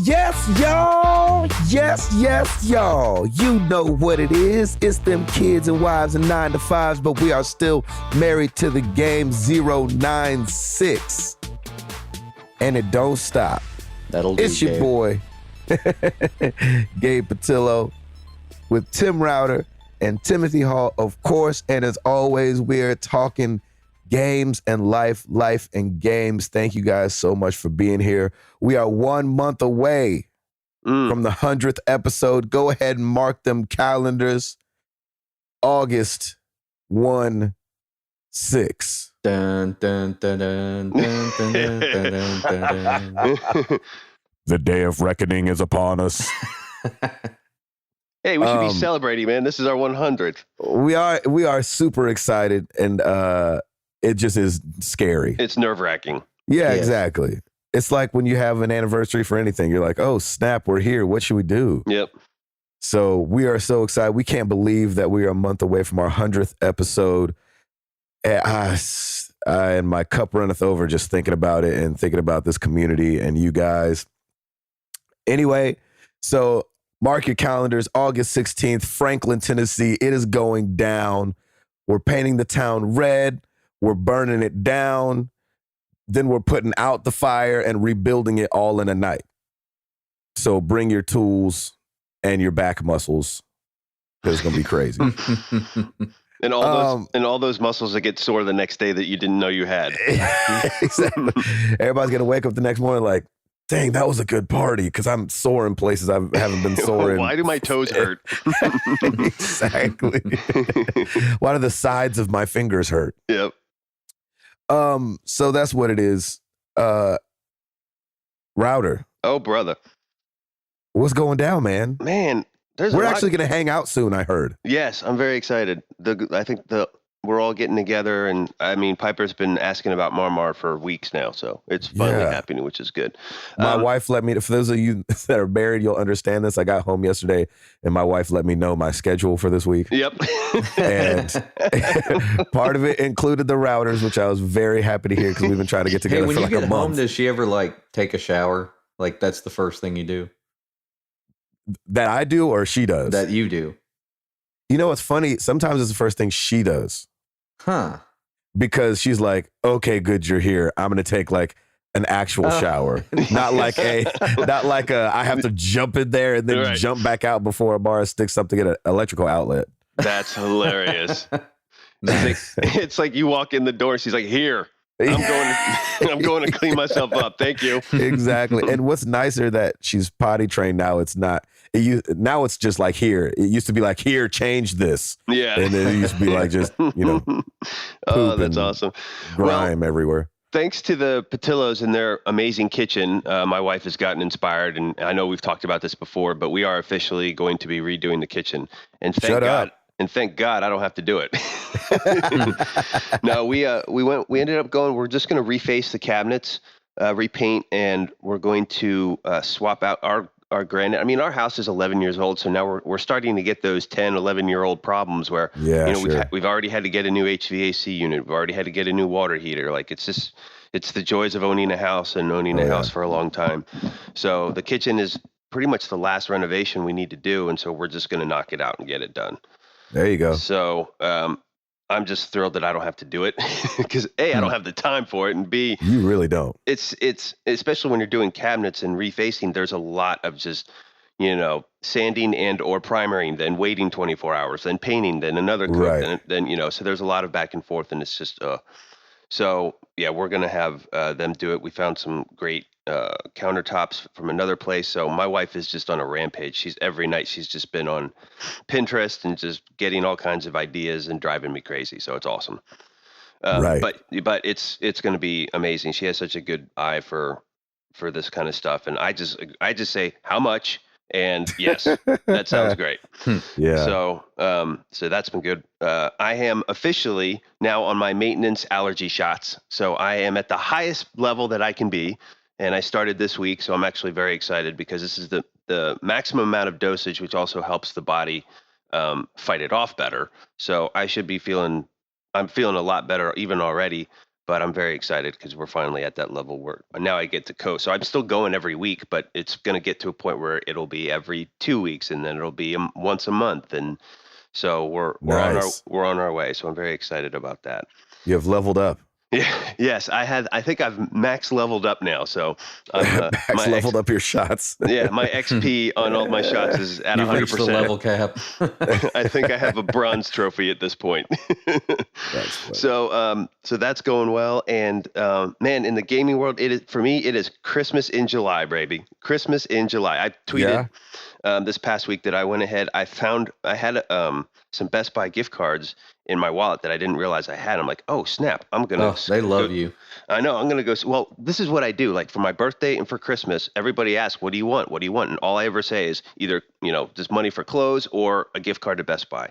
Yes, y'all. Yes, y'all. You know what it is. It's them kids and wives and 9 to 5s, but we are still married to the game 096. And it don't stop. That'll do, It's your boy, Gabe Patillo, with Tim Router and Timothy Hall, of course. And as always, we're talking games and life and games. Thank you guys so much for being here. We are 1 month away from the 100th episode. Go ahead and mark them calendars. August 1-6. Dun, dun, dun, dun, dun, dun, dun, dun, dun, dun. The day of reckoning is upon us. Hey, we should be celebrating, man. This is our 100th. We are super excited, and it just is scary. It's nerve-wracking. Yeah, exactly. It's like when you have an anniversary for anything. You're like, oh, snap, we're here. What should we do? Yep. So we are so excited. We can't believe that we are a month away from our 100th episode. And my cup runneth over just thinking about it and thinking about this community and you guys. Anyway, so mark your calendars, August 16th, Franklin, Tennessee. It is going down. We're painting the town red. We're burning it down. Then we're putting out the fire and rebuilding it all in a night. So bring your tools and your back muscles. It's going to be crazy. And all those muscles that get sore the next day that you didn't know you had. Exactly. Everybody's going to wake up the next morning like, dang, that was a good party, because I'm sore in places I haven't been sore in. Why do my toes hurt? Exactly. Why do the sides of my fingers hurt? Yep. So that's what it is. Router. Oh, brother. What's going down, man? Man, we're actually going to hang out soon, I heard. Yes, I'm very excited. I think we're all getting together, and I mean, Piper's been asking about Marmar for weeks now, so it's finally happening, which is good. My wife let me, for those of you that are married, you'll understand this. I got home yesterday, and my wife let me know my schedule for this week. Yep. And part of it included the routers, which I was very happy to hear, because we've been trying to get together when for you like get a home, month. does she ever like take a shower? Like that's the first thing you do? That I do, or she does? That you do. You know what's funny? Sometimes it's the first thing she does. Huh. Because she's like, okay, good, you're here. I'm going to take like an actual shower. Not like a I have to jump in there and then jump back out before Amara sticks something in an electrical outlet. That's hilarious. It's like you walk in the door, she's like, here. I'm going to clean myself up. Thank you. Exactly. And what's nicer that she's potty trained now, now it's just like here. It used to be like, here, change this. Yeah. And then it used to be like just, oh, that's awesome. Grime everywhere. Thanks to the Patillos and their amazing kitchen, my wife has gotten inspired, and I know we've talked about this before, but we are officially going to be redoing the kitchen. And thank God. And thank God I don't have to do it. No, we ended up going, we're just going to reface the cabinets, repaint, and we're going to swap out our granite. I mean, our house is 11 years old, so now we're starting to get those 10, 11-year-old problems where, we've already had to get a new HVAC unit. We've already had to get a new water heater. Like, it's the joys of owning a house and owning a house for a long time. So the kitchen is pretty much the last renovation we need to do, and so we're just going to knock it out and get it done. There you go. So I'm just thrilled that I don't have to do it because A, I don't have the time for it, and B, you really don't. It's especially when you're doing cabinets and refacing. There's a lot of just sanding and or primering, then waiting 24 hours, then painting, then another coat, then so there's a lot of back and forth, and it's just so yeah, we're gonna have them do it. We found some great countertops from another place. So my wife is just on a rampage. Every night she's just been on Pinterest and just getting all kinds of ideas and driving me crazy. So it's awesome. But it's going to be amazing. She has such a good eye for this kind of stuff. And I just say, how much? And yes, that sounds great. Yeah. So that's been good. I am officially now on my maintenance allergy shots. So I am at the highest level that I can be. And I started this week, so I'm actually very excited because this is the maximum amount of dosage, which also helps the body fight it off better. So I should be I'm feeling a lot better even already. but I'm very excited because we're finally at that level where now I get to coast. So I'm still going every week, but it's going to get to a point where it'll be every 2 weeks, and then it'll be once a month, and so we're on our way. So I'm very excited about that. You have leveled up. Yeah, yes, I think I've max leveled up now. So I'm, max leveled up your shots. Yeah, my XP on all my shots is at 100%. Reached the level cap. I think I have a bronze trophy at this point. So that's going well. And man, in the gaming world, it is Christmas in July, baby. Christmas in July. I tweeted this past week that I went ahead. I had some Best Buy gift cards in my wallet that I didn't realize I had. I'm like, oh snap! I'm gonna. They love you. I know. I'm gonna go. Well, this is what I do. Like for my birthday and for Christmas, everybody asks, "What do you want? What do you want?" And all I ever say is either just money for clothes or a gift card to Best Buy.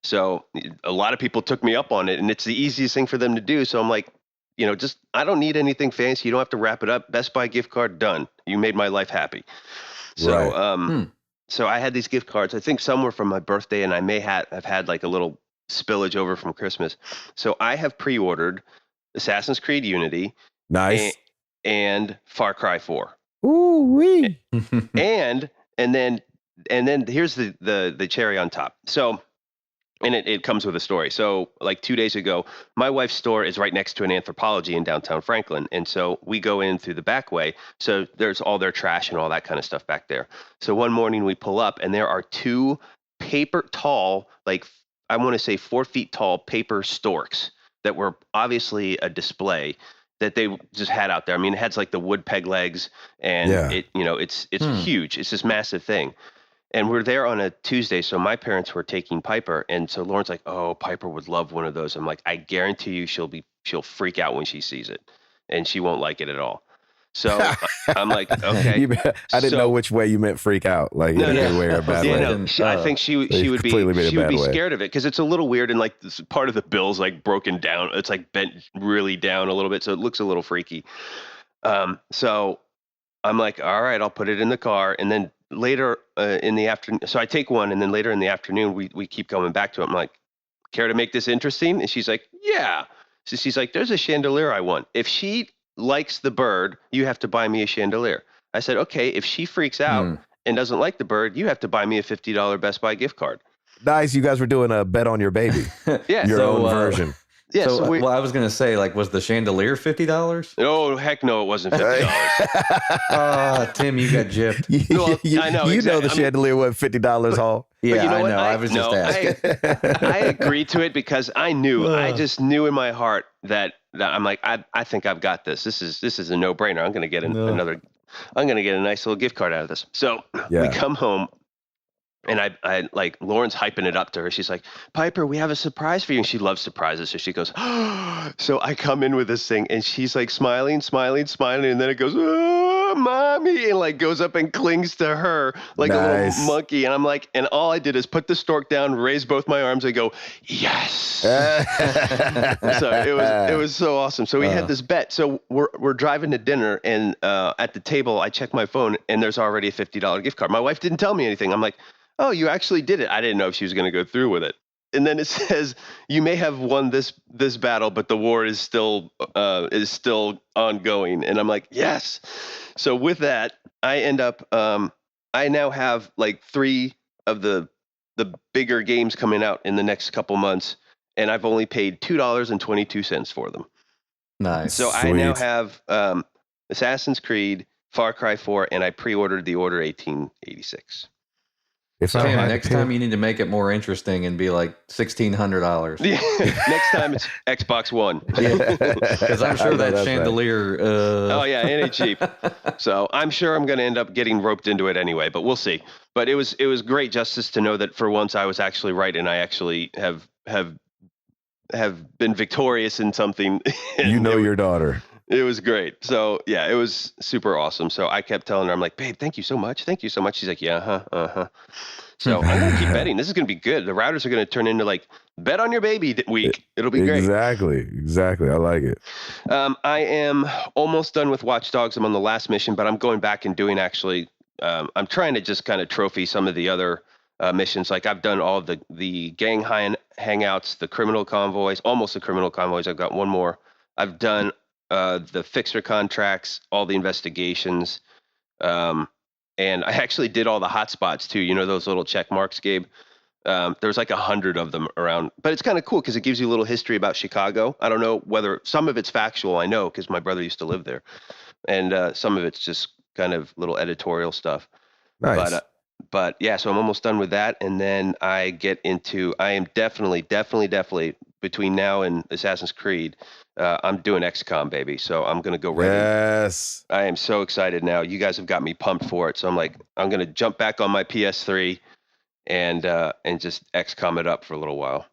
So a lot of people took me up on it, and it's the easiest thing for them to do. So I'm like, just I don't need anything fancy. You don't have to wrap it up. Best Buy gift card, done. You made my life happy. So so I had these gift cards. I think some were from my birthday, and I may have had like a little spillage over from Christmas. So I have pre-ordered Assassin's Creed Unity, nice, and Far Cry 4. Ooh wee. and then here's the cherry on top. So, and it comes with a story. So like 2 days ago, my wife's store is right next to an Anthropology in downtown Franklin. And so we go in through the back way. So there's all their trash and all that kind of stuff back there. So one morning we pull up and there are two paper tall, like I want to say 4 feet tall paper storks that were obviously a display that they just had out there. I mean, it has like the wood peg legs and it's huge. It's this massive thing. And we're there on a Tuesday. So my parents were taking Piper. And so Lauren's like, oh, Piper would love one of those. I'm like, I guarantee you she'll freak out when she sees it and she won't like it at all. So I'm like, okay. I didn't know which way you meant freak out, like in a good way or a bad way. No, I think she would be scared of it because it's a little weird and like this part of the bill's like broken down. It's like bent really down a little bit, so it looks a little freaky. So I'm like, all right, I'll put it in the car, and then later in the afternoon, so I take one, and then later in the afternoon, we keep coming back to it. I'm like, care to make this interesting? And she's like, yeah. So she's like, there's a chandelier I want. If she likes the bird, you have to buy me a chandelier. I said, okay, if she freaks out and doesn't like the bird, you have to buy me a $50 Best Buy gift card. Nice. You guys were doing a bet on your baby. Yeah. Your own version. Yeah. So, well, I was going to say, like, was the chandelier $50? Oh, heck no, it wasn't $50. Tim, you got gypped. I know. You know the chandelier was $50 Hall. Yeah, I know. I was just asking. I agreed to it because I knew. I just knew in my heart that I'm like, I think I've got this. This is a no-brainer. I'm going to get another. I'm going to get a nice little gift card out of this. So we come home. And I like Lauren's hyping it up to her. She's like, Piper, we have a surprise for you. And she loves surprises. So she goes, oh. So I come in with this thing and she's like smiling. And then it goes, oh, mommy. And like goes up and clings to her like a little monkey. And I'm like, and all I did is put the stork down, raise both my arms and go, yes. So it was so awesome. So we had this bet. So we're driving to dinner and at the table, I check my phone and there's already a $50 gift card. My wife didn't tell me anything. I'm like, oh, you actually did it. I didn't know if she was going to go through with it. And then it says, you may have won this battle, but the war is still ongoing. And I'm like, yes. So with that, I end up, I now have like 3 of the bigger games coming out in the next couple months. And I've only paid $2.22 for them. Nice. So Sweet. I now have Assassin's Creed, Far Cry 4, and I pre-ordered the Order 1886. Tim, next time you need to make it more interesting and be like $1,600. Yeah. Next time it's Xbox One. Because I'm sure that chandelier. Oh yeah, it ain't cheap. So I'm sure I'm going to end up getting roped into it anyway, but we'll see. But it was great, Justice, to know that for once I was actually right, and I actually have been victorious in something. You know your daughter. It was great. So yeah, it was super awesome. So I kept telling her, I'm like, babe, thank you so much. Thank you so much. She's like, yeah, So I'm going to keep betting. This is going to be good. The routers are going to turn into like bet on your baby week. It'll be great. Exactly. I like it. I am almost done with Watch Dogs. I'm on the last mission, but I'm going back and doing actually, I'm trying to just kind of trophy some of the other missions. Like I've done all of the gang hangouts, the criminal convoys, almost the criminal convoys. I've got one more I've done the fixer contracts, all the investigations, and I actually did all the hotspots too. You know those little check marks, Gabe? There's like 100 of them around, but it's kind of cool because it gives you a little history about Chicago. I don't know whether some of it's factual. I know because my brother used to live there, and some of it's just kind of little editorial stuff. Nice. But yeah, so I'm almost done with that, and then I am definitely between now and Assassin's Creed, I'm doing XCOM, baby. So I'm gonna go ready. Yes. I am so excited now. You guys have got me pumped for it. So I'm like, I'm gonna jump back on my PS3 and just XCOM it up for a little while.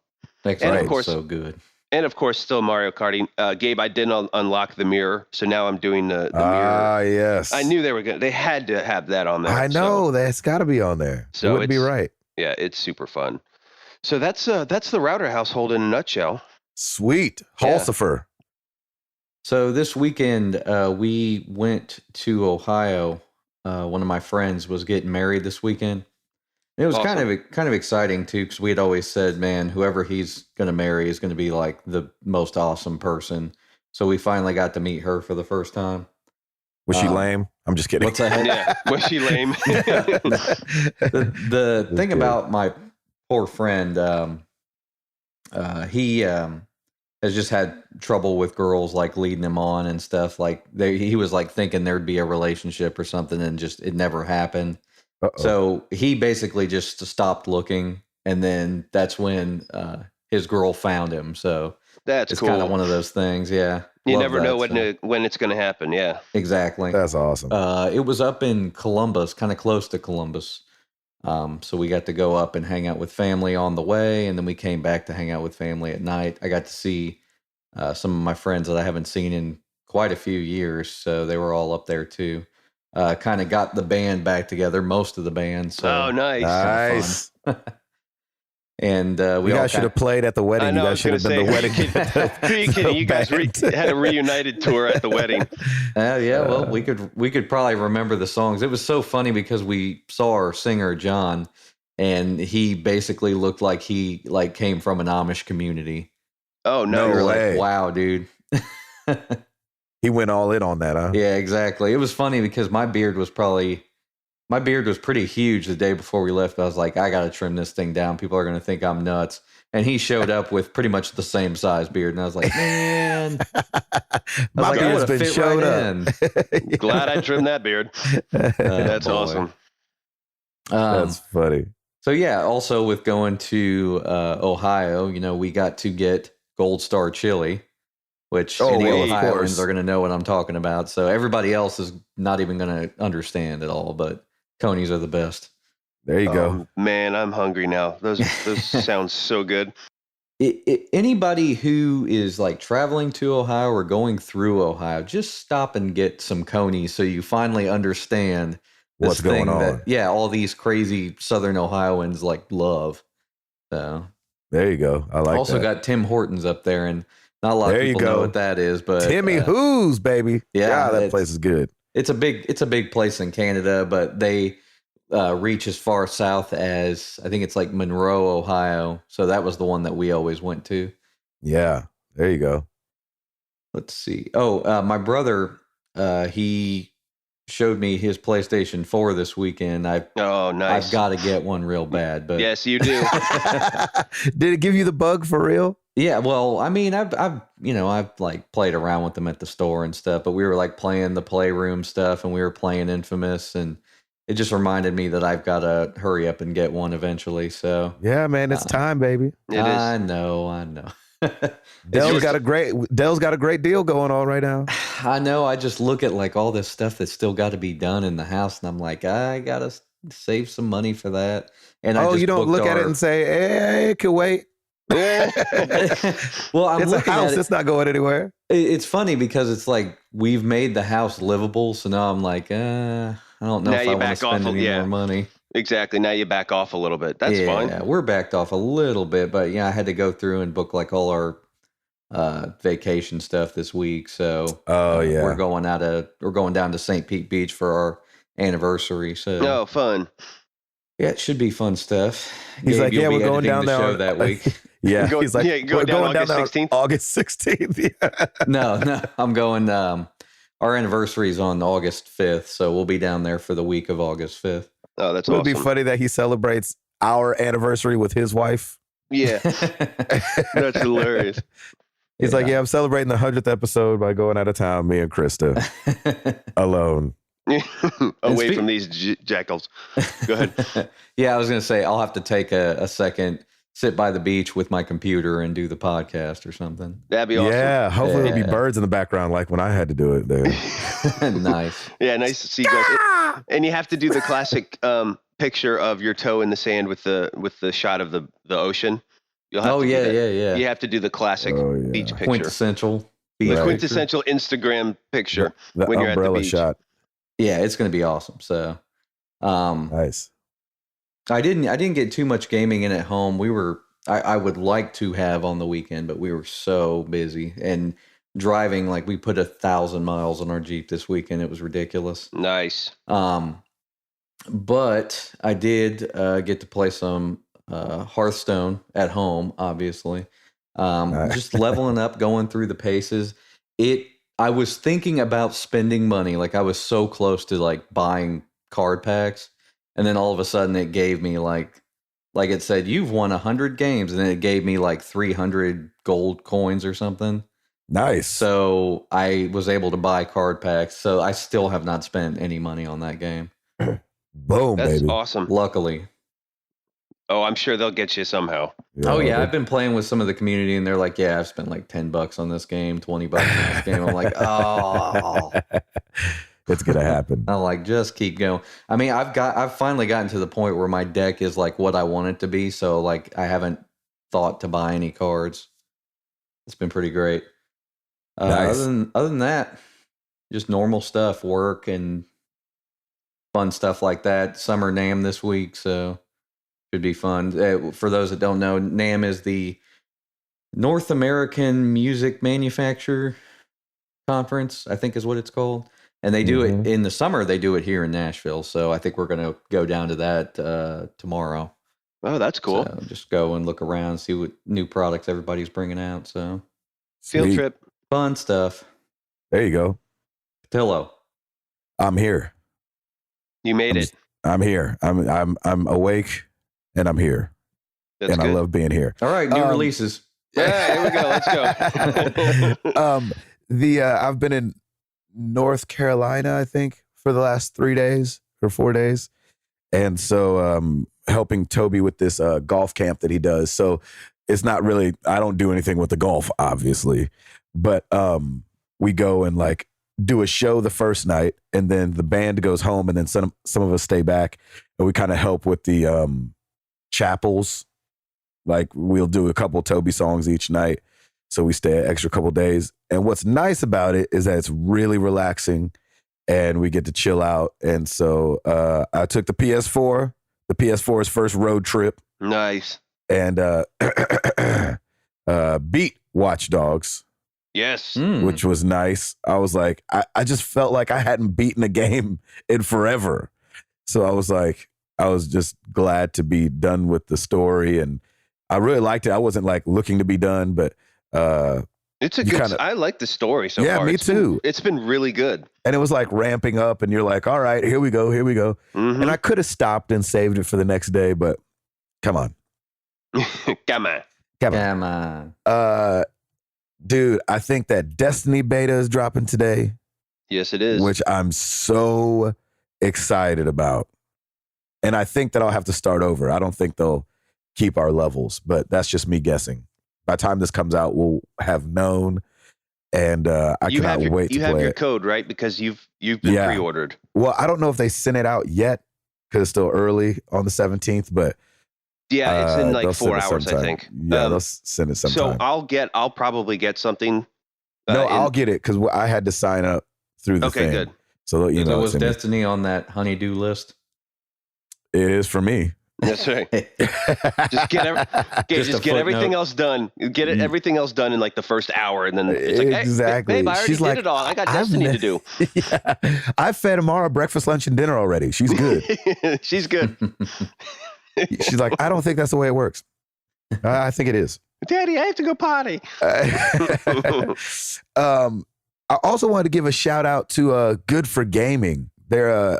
And of course, so good. And of course, still Mario Karting. Gabe, I didn't unlock the mirror, so now I'm doing the mirror. Ah, yes. I knew they had to have that on there. I know that's got to be on there. So it would be right. Yeah, it's super fun. So that's the Router household in a nutshell. Sweet, Hulsifer. So this weekend we went to Ohio. One of my friends was getting married this weekend. It was awesome. kind of exciting too, because we had always said, man, whoever he's going to marry is going to be like the most awesome person. So we finally got to meet her for the first time. Was she lame? I'm just kidding. What's that? Yeah, was she lame? The thing about my poor friend, he has just had trouble with girls like leading him on and stuff. Like he was like thinking there'd be a relationship or something, and just it never happened. Uh-oh. So he basically just stopped looking, and then that's when his girl found him. So that's it's cool. kind of one of those things. Yeah, you never know when it's going to happen. Yeah, exactly. That's awesome. It was up in Columbus, kind of close to Columbus. So we got to go up and hang out with family on the way, and then we came back to hang out with family at night. I got to see some of my friends that I haven't seen in quite a few years, so they were all up there too. Kind of got the band back together, most of the band. So nice. And we guys should have played at the wedding. You guys should have been the wedding. You guys had a reunited tour at the wedding. Yeah, well, we could probably remember the songs. It was so funny because we saw our singer John, and he basically looked like he came from an Amish community. Oh no! We were like, wow, dude. He went all in on that, huh? Yeah, exactly. It was funny because my beard was pretty huge the day before we left. I was like, I got to trim this thing down. People are going to think I'm nuts. And he showed up with pretty much the same size beard. And I was like, man, my beard's been showed up. Glad I trimmed that beard. That's awesome. That's funny. So yeah, also with going to Ohio, we got to get Gold Star chili, which any Ohioans are going to know what I'm talking about. So everybody else is not even going to understand at all, but Coney's are the best. There you go. Man, I'm hungry now. Those sound so good. Anybody who is like traveling to Ohio or going through Ohio, just stop and get some Coney's so you finally understand what's going on. All these crazy Southern Ohioans love. So there you go. I like also got Tim Hortons up there, and not a lot of people know what that is, but Timmy Who's, baby. Yeah, that place is good. It's a big place in Canada, but they reach as far south as I think it's like Monroe, Ohio. So that was the one that we always went to. Yeah, there you go. Let's see. My brother, he showed me his PlayStation 4 this weekend. Nice. I've got to get one real bad, but yes, you do. Did it give you the bug for real? Yeah, well, I mean, I've like played around with them at the store and stuff, but we were like playing the Playroom stuff, and we were playing Infamous, and it just reminded me that I've got to hurry up and get one eventually. So yeah, man, it's time, baby. I know. Dell's got a great deal going on right now. I know. I just look at like all this stuff that's still got to be done in the house, and I'm like, I gotta save some money for that. And you don't look at it and say, "Hey, it could wait." Well, it's a house. It's not going anywhere. It's funny because it's like we've made the house livable, so now I'm like, I don't know if I want to spend any more money. Exactly. Now you back off a little bit. That's fine. Yeah, we're backed off a little bit, but I had to go through and book like all our vacation stuff this week. So we're going down to St. Pete Beach for our anniversary. So fun. Yeah, it should be fun stuff. He's like, we're going down there that week. Yeah, he's like, go down going August down 16th. August 16th. Yeah. No, I'm going. Our anniversary is on August 5th, so we'll be down there for the week of August 5th. Oh, that's Would awesome. it be funny that he celebrates our anniversary with his wife? Yeah, that's hilarious. He's like, yeah, I'm celebrating the 100th episode by going out of town, me and Krista, alone. Away from these jackals. Go ahead. Yeah, I was going to say, I'll have to take a second, sit by the beach with my computer and do the podcast or something. That'd be awesome. Yeah, hopefully there'll be birds in the background like when I had to do it there. Nice. Yeah, nice to see you guys. And you have to do the classic picture of your toe in the sand with the shot of the ocean. You'll have yeah. You have to do the classic beach picture. Quintessential beach The quintessential Instagram picture the when you're at the umbrella beach. shot. Yeah, it's going to be awesome. So, Nice. I didn't get too much gaming in at home. I would like to have on the weekend, but we were so busy and driving. Like we put 1,000 miles on our Jeep this weekend. It was ridiculous. Nice. But I did get to play some Hearthstone at home, obviously. Just leveling up, going through the paces. I was thinking about spending money. Like I was so close to like buying card packs. And then all of a sudden it gave me like it said, you've won 100 games. And then it gave me like 300 gold coins or something. Nice. So I was able to buy card packs. So I still have not spent any money on that game. Boom, That's baby. awesome. Luckily. Oh, I'm sure they'll get you somehow. Yeah, I've been playing with some of the community and they're like, yeah, I've spent like $10 on this game, $20 on this game. I'm like, oh. It's gonna happen. I'm like, just keep going. I mean, I've finally gotten to the point where my deck is like what I want it to be. So like I haven't thought to buy any cards. It's been pretty great. Nice. Other than that, just normal stuff, work and fun stuff like that. Summer NAMM this week, so should be fun. For those that don't know, NAMM is the North American Music Manufacturer Conference, I think is what it's called. And they do it in the summer. They do it here in Nashville. So I think we're going to go down to that tomorrow. Oh, that's cool. So just go and look around, see what new products everybody's bringing out. So Field trip. Fun stuff. There you go. Pillow. I'm here. You made it. I'm here. I'm awake and I'm here. That's and good. I love being here. All right, new releases. Yeah, here we go. Let's go. I've been in North Carolina, I think, for the last 3 days or 4 days. And so helping Toby with this golf camp that he does. So it's not really, I don't do anything with the golf, obviously. But we go and like do a show the first night and then the band goes home and then some of us stay back and we kind of help with the chapels. Like we'll do a couple Toby songs each night. So we stay an extra couple days. And what's nice about it is that it's really relaxing and we get to chill out. And so I took the PS4's first road trip. Nice. And beat Watch Dogs. Yes. Which was nice. I was like, I just felt like I hadn't beaten a game in forever. So I was just glad to be done with the story. And I really liked it. I wasn't like looking to be done, but it's a good. I like the story so far. Yeah, me too. It's been really good. And it was like ramping up, and you're like, all right, here we go. Mm-hmm. And I could have stopped and saved it for the next day, but come on. Come on. Dude, I think that Destiny beta is dropping today. Yes, it is. Which I'm so excited about. And I think that I'll have to start over. I don't think they'll keep our levels, but that's just me guessing. By the time this comes out, we'll have known, and I cannot wait to play it. You have your code, right? Because you've been pre-ordered. Well, I don't know if they sent it out yet because it's still early on the 17th, but yeah, it's in like 4 hours, I think. Yeah, they'll send it sometime. So I'll probably get something. No, I'll get it because I had to sign up through the thing. Okay, good. So was Destiny on that honey-do list? It is for me. That's right. Just get everything else done. Get everything else done in like the first hour, and then it's like, exactly. Hey, babe, I already did it all. I got Destiny to do. Yeah. I fed Amara breakfast, lunch, and dinner already. She's good. She's good. She's like, I don't think that's the way it works. I think it is. Daddy, I have to go potty. I also wanted to give a shout out to Good for Gaming. I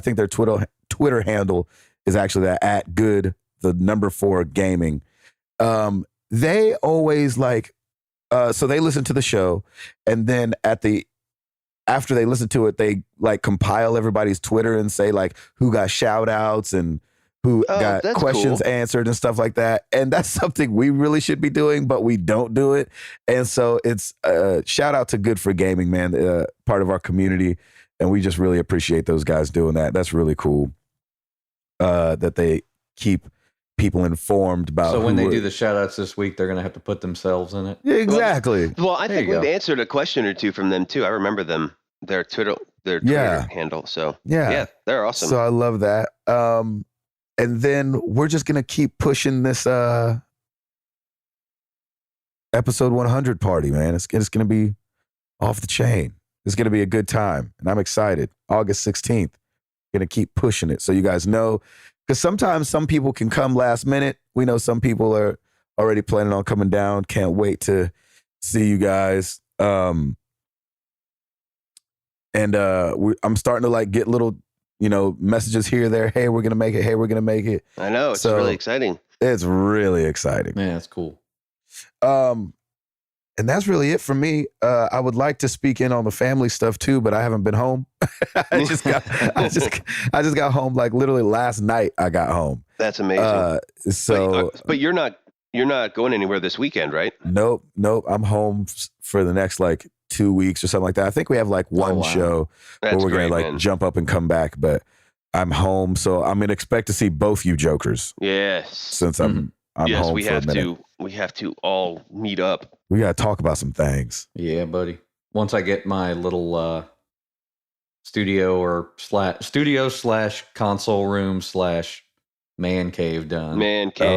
think their Twitter handle is actually that at good the number 4 gaming. They always so they listen to the show, and then after they listen to it, they like compile everybody's Twitter and say like who got shout outs and who got questions answered and stuff like that. And that's something we really should be doing, but we don't do it. And so it's shout out to Good for Gaming, man, part of our community. And we just really appreciate those guys doing that. That's really cool that they keep people informed about. So when they do the shout outs this week, they're going to have to put themselves in it. Exactly. Well, I think we've answered a question or two from them too. I remember their Twitter handle. So yeah, they're awesome. So I love that. And then we're just going to keep pushing this episode 100 party, man. It's going to be off the chain. It's going to be a good time. And I'm excited. August 16th. Going to keep pushing it. So you guys know, because sometimes some people can come last minute. We know some people are already planning on coming down. Can't wait to see you guys. I'm starting to like get little, messages here, there. Hey, we're going to make it. Hey, we're going to make it. I know. It's really exciting. It's really exciting. Man, that's cool. And that's really it for me. I would like to speak in on the family stuff too, but I haven't been home. I just got home like literally last night. I got home. That's amazing. But you're not going anywhere this weekend, right? Nope. I'm home for the next like 2 weeks or something like that. I think we have like one show where we're gonna like jump up and come back, but I'm home, so I'm gonna expect to see both you jokers. Yes. Since I'm home we for have a minute. We have to all meet up. We gotta talk about some things. Yeah, buddy. Once I get my little studio / console room / man cave done. Man cave.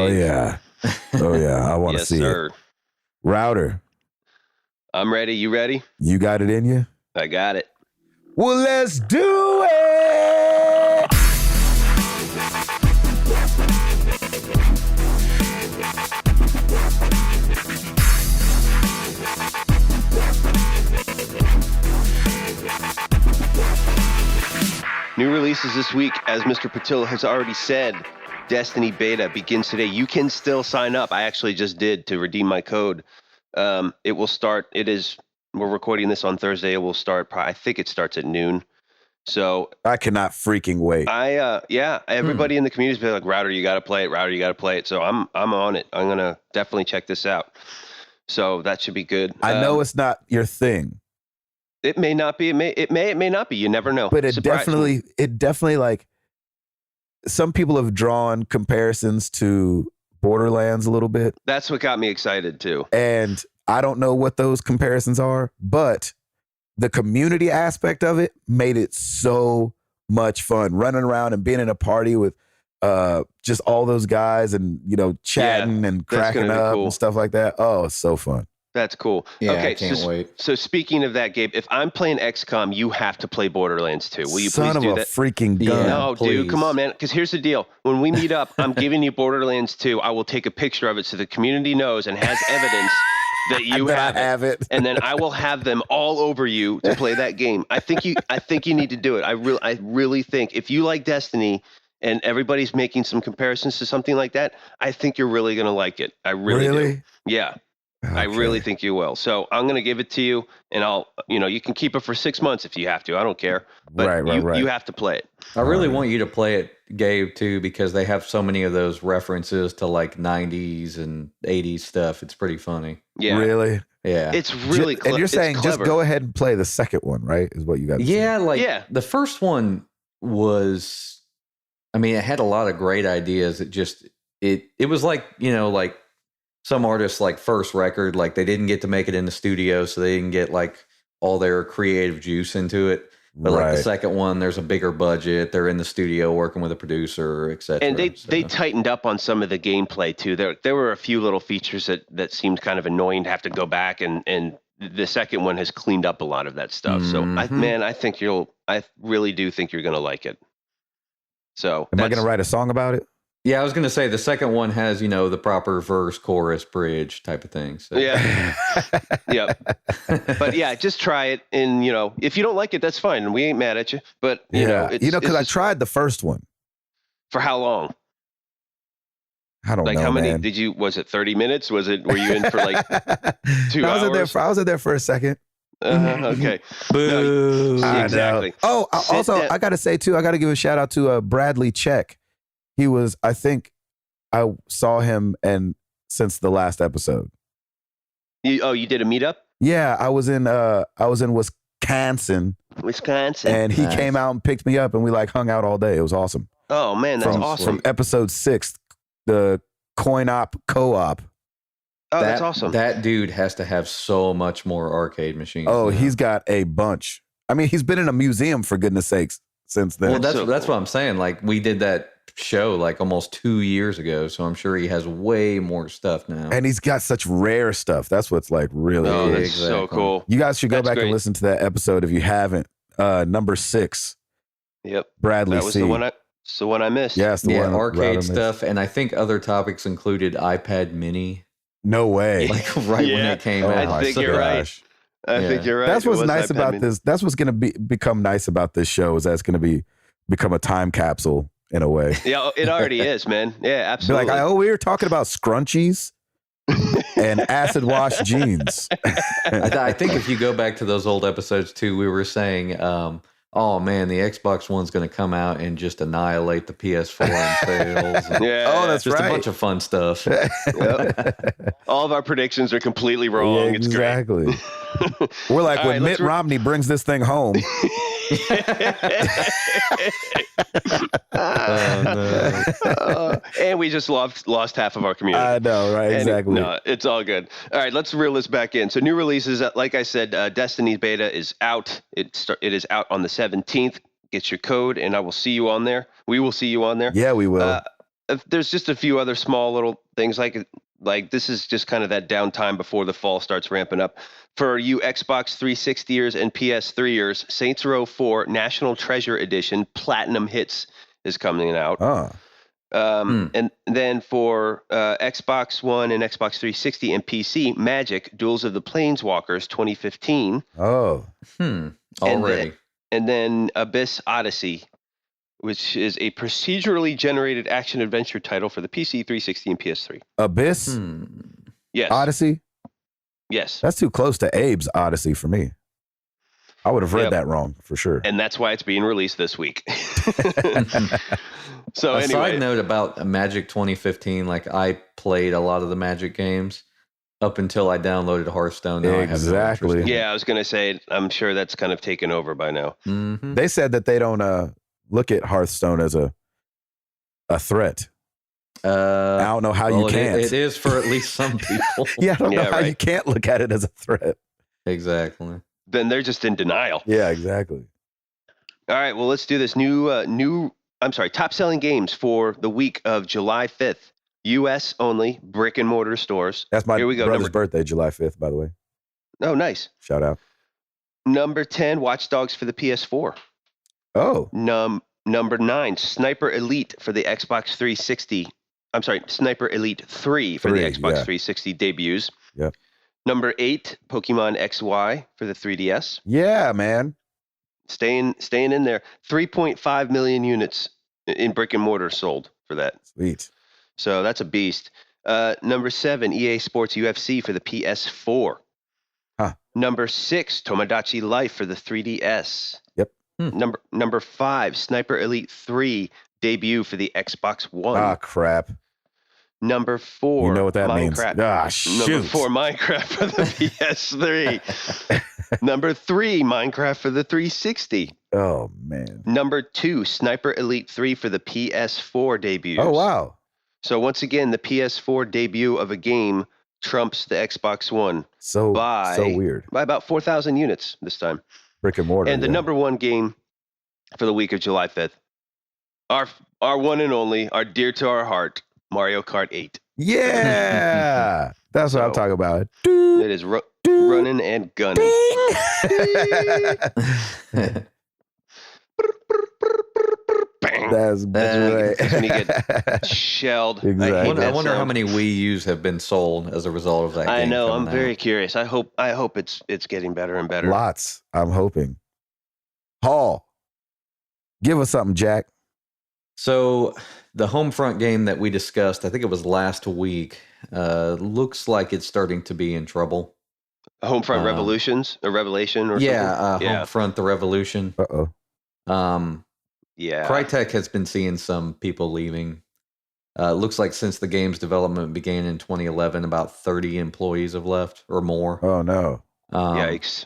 Oh yeah. I want to see it. Router. I'm ready. You ready? You got it in you? I got it. Well, let's do it. New releases this week, as Mr. Patil has already said. Destiny Beta begins today. You can still sign up. I actually just did to redeem my code. It will start. We're recording this on Thursday. It will start. I think it starts at noon. So I cannot freaking wait. Everybody in the community has been like, Router, you got to play it. Router, you got to play it. So I'm on it. I'm gonna definitely check this out. So that should be good. I know it's not your thing. It may not be. It may not be. You never know. But it definitely like some people have drawn comparisons to Borderlands a little bit. That's what got me excited too. And I don't know what those comparisons are, but the community aspect of it made it so much fun. Running around and being in a party with just all those guys and, chatting and cracking up and stuff like that. Oh, it's so fun. That's cool. Yeah, okay, I can't wait. So speaking of that, Gabe, if I'm playing XCOM, you have to play Borderlands 2. Will you Son please do of that? a freaking gun. No, please. dude, come on, man. Because here's the deal. When we meet up, I'm giving you Borderlands 2. I will take a picture of it so the community knows and has evidence that you have it. And then I will have them all over you to play that game. I think you need to do it. I really think if you like Destiny and everybody's making some comparisons to something like that, I think you're really going to like it. I really do. Yeah. Okay. I really think you will. So I'm going to give it to you, and you can keep it for 6 months if you have to. I don't care. But you have to play it. I really want you to play it, Gabe, too, because they have so many of those references to like 90s and 80s stuff. It's pretty funny. Yeah. Really? Yeah. It's really And you're saying just go ahead and play the second one, right? Is what you got to say. The first one was, it had a lot of great ideas. It was like, like some artists like first record, like they didn't get to make it in the studio, so they didn't get like all their creative juice into it. But like the second one, there's a bigger budget. They're in the studio working with a producer, etc. And they tightened up on some of the gameplay too. There were a few little features that seemed kind of annoying to have to go back, and the second one has cleaned up a lot of that stuff. Mm-hmm. So I really do think you're going to like it. So am I going to write a song about it? Yeah, I was going to say the second one has, the proper verse, chorus, bridge type of thing. So. Yeah. Yep. But yeah, just try it. And, if you don't like it, that's fine. We ain't mad at you. But, because I tried the first one. For how long? I don't know. How many man. was it 30 minutes? Were you in for like 2 hours? I was in there for a second. Okay. Boo. No, exactly. Oh, I got to say too, I got to give a shout out to Bradley Check. He was, I think I saw him since the last episode. You did a meetup? Yeah, I was in Wisconsin. And he came out and picked me up and we hung out all day. It was awesome. Oh man, that's awesome. From episode 6, the coin op co-op. Oh, that's awesome. That dude has to have so much more arcade machines. Oh, he's got a bunch. I mean, he's been in a museum for goodness sakes since then. Well, that's what I'm saying. We did that show almost 2 years ago, so I'm sure he has way more stuff now. And he's got such rare stuff. That's what's really cool. That's so cool. You guys should go back and listen to that episode if you haven't. Number 6. Yep. Bradley That was C. the one I missed. Yes, the one arcade stuff, and I think other topics included iPad Mini. No way. When it came out. I think you're right. I think you're right. That's what's nice about this. That's what's going to become nice about this show is that's going to become a time capsule in a way. Yeah, it already is, man. Yeah, absolutely. We were talking about scrunchies and acid wash jeans. I think if you go back to those old episodes too, we were saying, oh man, the Xbox One's going to come out and just annihilate the PS4 in sales. Yeah, that's just right. a bunch of fun stuff. Yep. All of our predictions are completely wrong. Yeah, exactly. It's great. We're like, when Mitt Romney brings this thing home. And we just lost half of our community. I know, right? Exactly. No, it's all good. All right, let's reel this back in. So new releases, like I said, Destiny's beta is out. It is out on the 17th. Get your code, and I will see you on there. We will see you on there. Yeah, we will. There's just a few other small little things like this is just kind of that downtime before the fall starts ramping up. For you Xbox 360ers and PS3ers, Saints Row 4 National Treasure Edition Platinum Hits is coming out. And then for Xbox One and Xbox 360 and PC, Magic Duels of the Planeswalkers 2015. Oh. Already. And then Abyss Odyssey, which is a procedurally generated action-adventure title for the PC, 360, and PS3. Abyss? Yes. Odyssey? Yes. That's too close to Abe's Odyssey for me. I would have read that wrong, for sure. And that's why it's being released this week. So anyway. Side note about Magic 2015, I played a lot of the Magic games up until I downloaded Hearthstone. Now exactly. Yeah, I was going to say, I'm sure that's kind of taken over by now. Mm-hmm. They said that they don't look at Hearthstone as a threat. I don't know how you can't. It is for at least some people. Yeah, I don't know how you can't look at it as a threat. Exactly. Then they're just in denial. Yeah, exactly. All right, well, let's do this. Top selling games for the week of July 5th. U.S. only, brick and mortar stores. That's my brother's birthday, July 5th, by the way. Oh, nice. Shout out. Number 10, Watch Dogs for the PS4. Oh. Number 9, Sniper Elite for the Xbox 360. I'm sorry, Sniper Elite 3 for the Xbox 360 debuts. Yep. Number 8, Pokemon XY for the 3DS. Yeah, man. Staying in there. 3.5 million units in brick and mortar sold for that. Sweet. So that's a beast. Number 7, EA Sports UFC for the PS4. Huh. Number 6, Tomodachi Life for the 3DS. Yep. Number 5, Sniper Elite 3 debut for the Xbox One. Ah, crap. Number 4, you know what that Minecraft. means. Ah, shoot. Number 4, Minecraft for the PS3. Number 3, Minecraft for the 360. Oh, man. Number 2, Sniper Elite 3 for the PS4 debuts. Oh, wow. So once again, the PS4 debut of a game trumps the Xbox One. So weird. By about 4,000 units this time. Brick and mortar. And the number 1 game for the week of July 5th. Our one and only, our dear to our heart, Mario Kart 8. Yeah. That's what I'm talking about. It is running and gunning. Bang. That's great. That's when you get shelled. Exactly. I wonder how many Wii U's have been sold as a result of that game. I know. I'm coming very out. curious. I hope it's getting better and better. Lots. I'm hoping. Hall, give us something, Jack. So the Homefront game that we discussed, I think it was last week, looks like it's starting to be in trouble. Homefront Revolutions, a Revelation, or something. Homefront: The Revolution. Yeah. Crytek has been seeing some people leaving. Looks like since the game's development began in 2011, about 30 employees have left or more. Oh no! Yikes!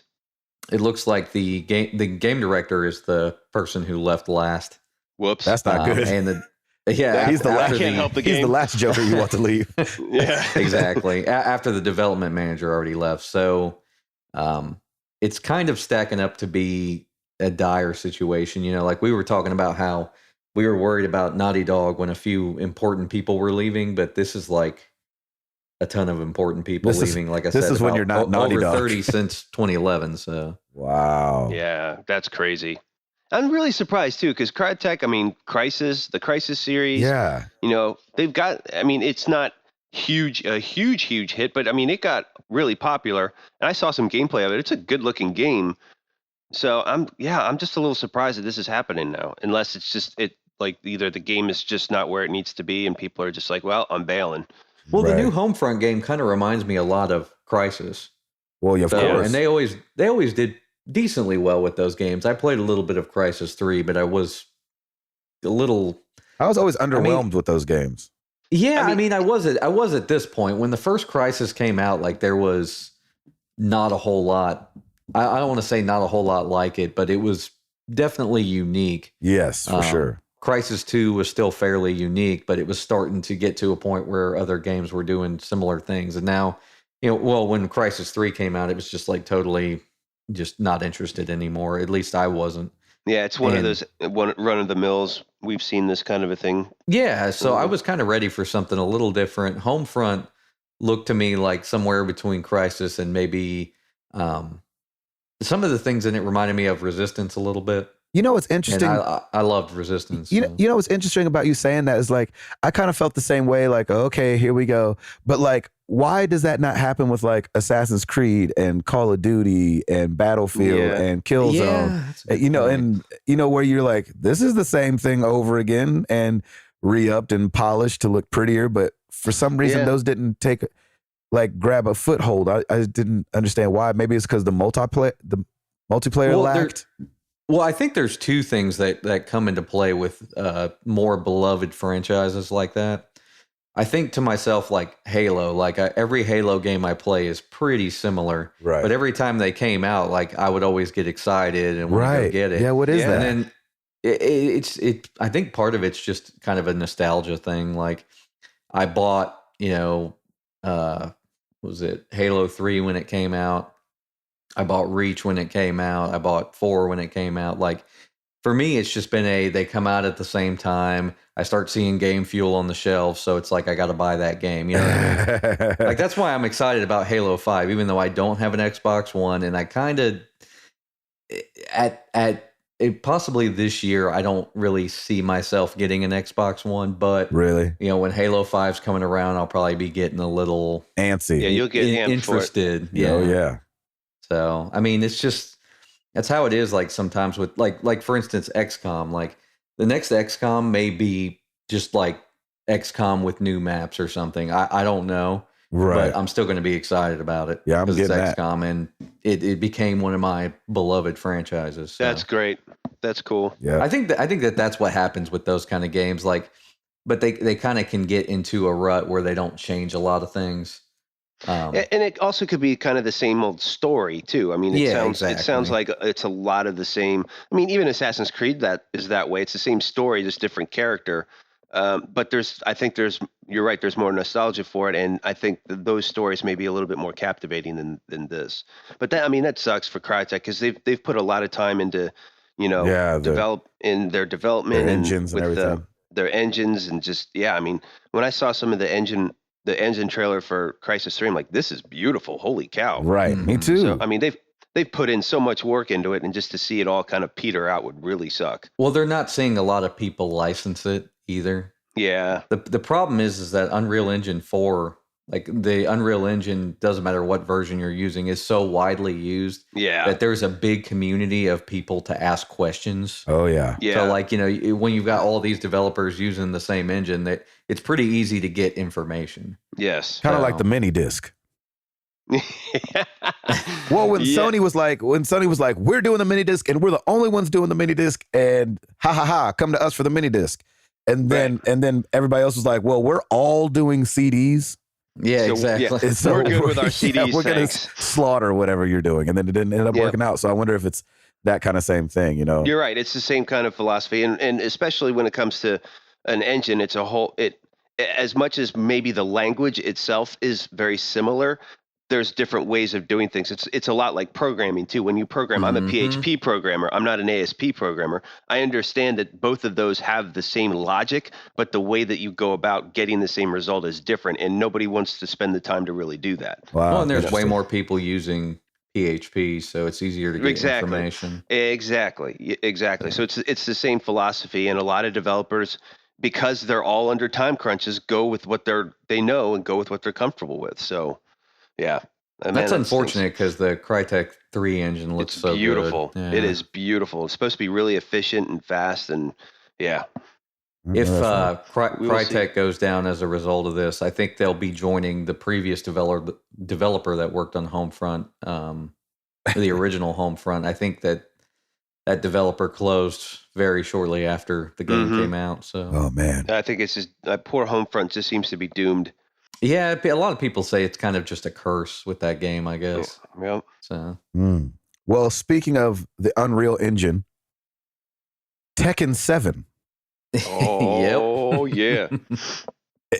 It looks like the game director is the person who left last. Whoops, that's not good. And he's the last. Can't help the game. He's the last Joker you want to leave. Yeah, exactly. After the development manager already left, so it's kind of stacking up to be a dire situation. You know, like we were talking about how we were worried about Naughty Dog when a few important people were leaving, but this is like a ton of important people leaving. Like I said, this is when you're not Naughty Dog. Over 30 since 2011. So wow, yeah, that's crazy. I'm really surprised too, because Crytek, I mean, the Crisis series, you know, they've got. I mean, it's not a huge hit, but I mean, it got really popular, and I saw some gameplay of it. It's a good-looking game. So I'm just a little surprised that this is happening now, unless it's just like either the game is just not where it needs to be, and people are just like, well, I'm bailing. Well, the new Homefront game kind of reminds me a lot of Crisis. Well, yeah, of course. And they always did decently well with those games. I played a little bit of Crisis 3, but I was always underwhelmed with those games. Yeah, I was at this point when the first Crisis came out. Like there was not a whole lot. I don't want to say not a whole lot like it, but it was definitely unique. Yes, for sure. Crisis 2 was still fairly unique, but it was starting to get to a point where other games were doing similar things. And now, you know, well, when Crisis 3 came out, it was just like totally just not interested anymore. At least I wasn't. Yeah, it's one of those run of the mills. We've seen this kind of a thing. Yeah, so I was kind of ready for something a little different. Homefront looked to me like somewhere between Crisis and maybe some of the things in it reminded me of Resistance a little bit. You know what's interesting? And I loved Resistance. You know what's interesting about you saying that is like I kind of felt the same way. Like, okay, here we go. But like, why does that not happen with like Assassin's Creed and Call of Duty and Battlefield and Killzone? You know, and you know where you're like, this is the same thing over again and re-upped and polished to look prettier. But for some reason, those didn't grab a foothold. I didn't understand why. Maybe it's because the multiplayer lacked. Well, I think there's two things that come into play with more beloved franchises like that. I think to myself, like Halo, like every Halo game I play is pretty similar. Right. But every time they came out, like I would always get excited and want to go get it. Yeah, what is that? And then I think part of it's just kind of a nostalgia thing. Like I bought, was it Halo 3 when it came out? I bought Reach when it came out. I bought 4 when it came out. Like for me, it's just been they come out at the same time. I start seeing Game Fuel on the shelves, so it's like I got to buy that game. You know what I mean? Like that's why I'm excited about Halo 5, even though I don't have an Xbox One, and I kind of possibly this year I don't really see myself getting an Xbox One, but really, when Halo 5's coming around, I'll probably be getting a little antsy. Yeah, you'll get interested. Yeah. Oh yeah. So, I mean, it's just, that's how it is. Like sometimes with like for instance, XCOM, like the next XCOM may be just like XCOM with new maps or something. I don't know, right? But I'm still going to be excited about it. Yeah, I'm getting it's XCOM, and it became one of my beloved franchises. So. That's great. That's cool. Yeah, I think that's what happens with those kind of games. Like, but they kind of can get into a rut where they don't change a lot of things. And it also could be kind of the same old story too. I mean, it sounds like it's a lot of the same. I mean, even Assassin's Creed that is that way. It's the same story, just different character. But you're right. There's more nostalgia for it, and I think those stories may be a little bit more captivating than this. But that sucks for Crytek because they've put a lot of time into development their engines and everything. Their engines and just I mean, when I saw some of the engine trailer for Crisis 3, I'm like, this is beautiful. Holy cow. Right. Me too. So, I mean, they've put in so much work into it, and just to see it all kind of peter out would really suck. Well, they're not seeing a lot of people license it either. Yeah. The problem is that Unreal Engine 4, like the Unreal Engine, doesn't matter what version you're using, is so widely used that there's a big community of people to ask questions. Oh yeah. Yeah. So like, when you've got all these developers using the same engine, that it's pretty easy to get information. Yes. Kind of like the mini disc. Well, when Sony was like, we're doing the mini disc and we're the only ones doing the mini disc, and come to us for the mini disc. And then everybody else was like, well, we're all doing CDs. Yeah, exactly. Yeah. So we're good with our CDs. We're going to slaughter whatever you're doing. And then it didn't end up working out. So I wonder if it's that kind of same thing, You're right. It's the same kind of philosophy. And especially when it comes to an engine, it's a whole, as much as maybe the language itself is very similar, there's different ways of doing things. It's a lot like programming too. When you program, I'm a PHP programmer. I'm not an ASP programmer. I understand that both of those have the same logic, but the way that you go about getting the same result is different, and nobody wants to spend the time to really do that. Wow. Well, and there's way more people using PHP, so it's easier to get information. Exactly. So it's the same philosophy, and a lot of developers, because they're all under time crunches, go with what they know and go with what they're comfortable with. So. Yeah. That's unfortunate because the Crytek 3 engine looks so beautiful. Good. It is beautiful. It's supposed to be really efficient and fast, and yeah. If Crytek goes down as a result of this, I think they'll be joining the previous developer that worked on Homefront, the original Homefront. I think that developer closed very shortly after the game came out. So, oh man, I think it's just poor Homefront just seems to be doomed. Yeah, a lot of people say it's kind of just a curse with that game, I guess. Yeah. So, well, speaking of the Unreal Engine, Tekken 7. Oh, yeah.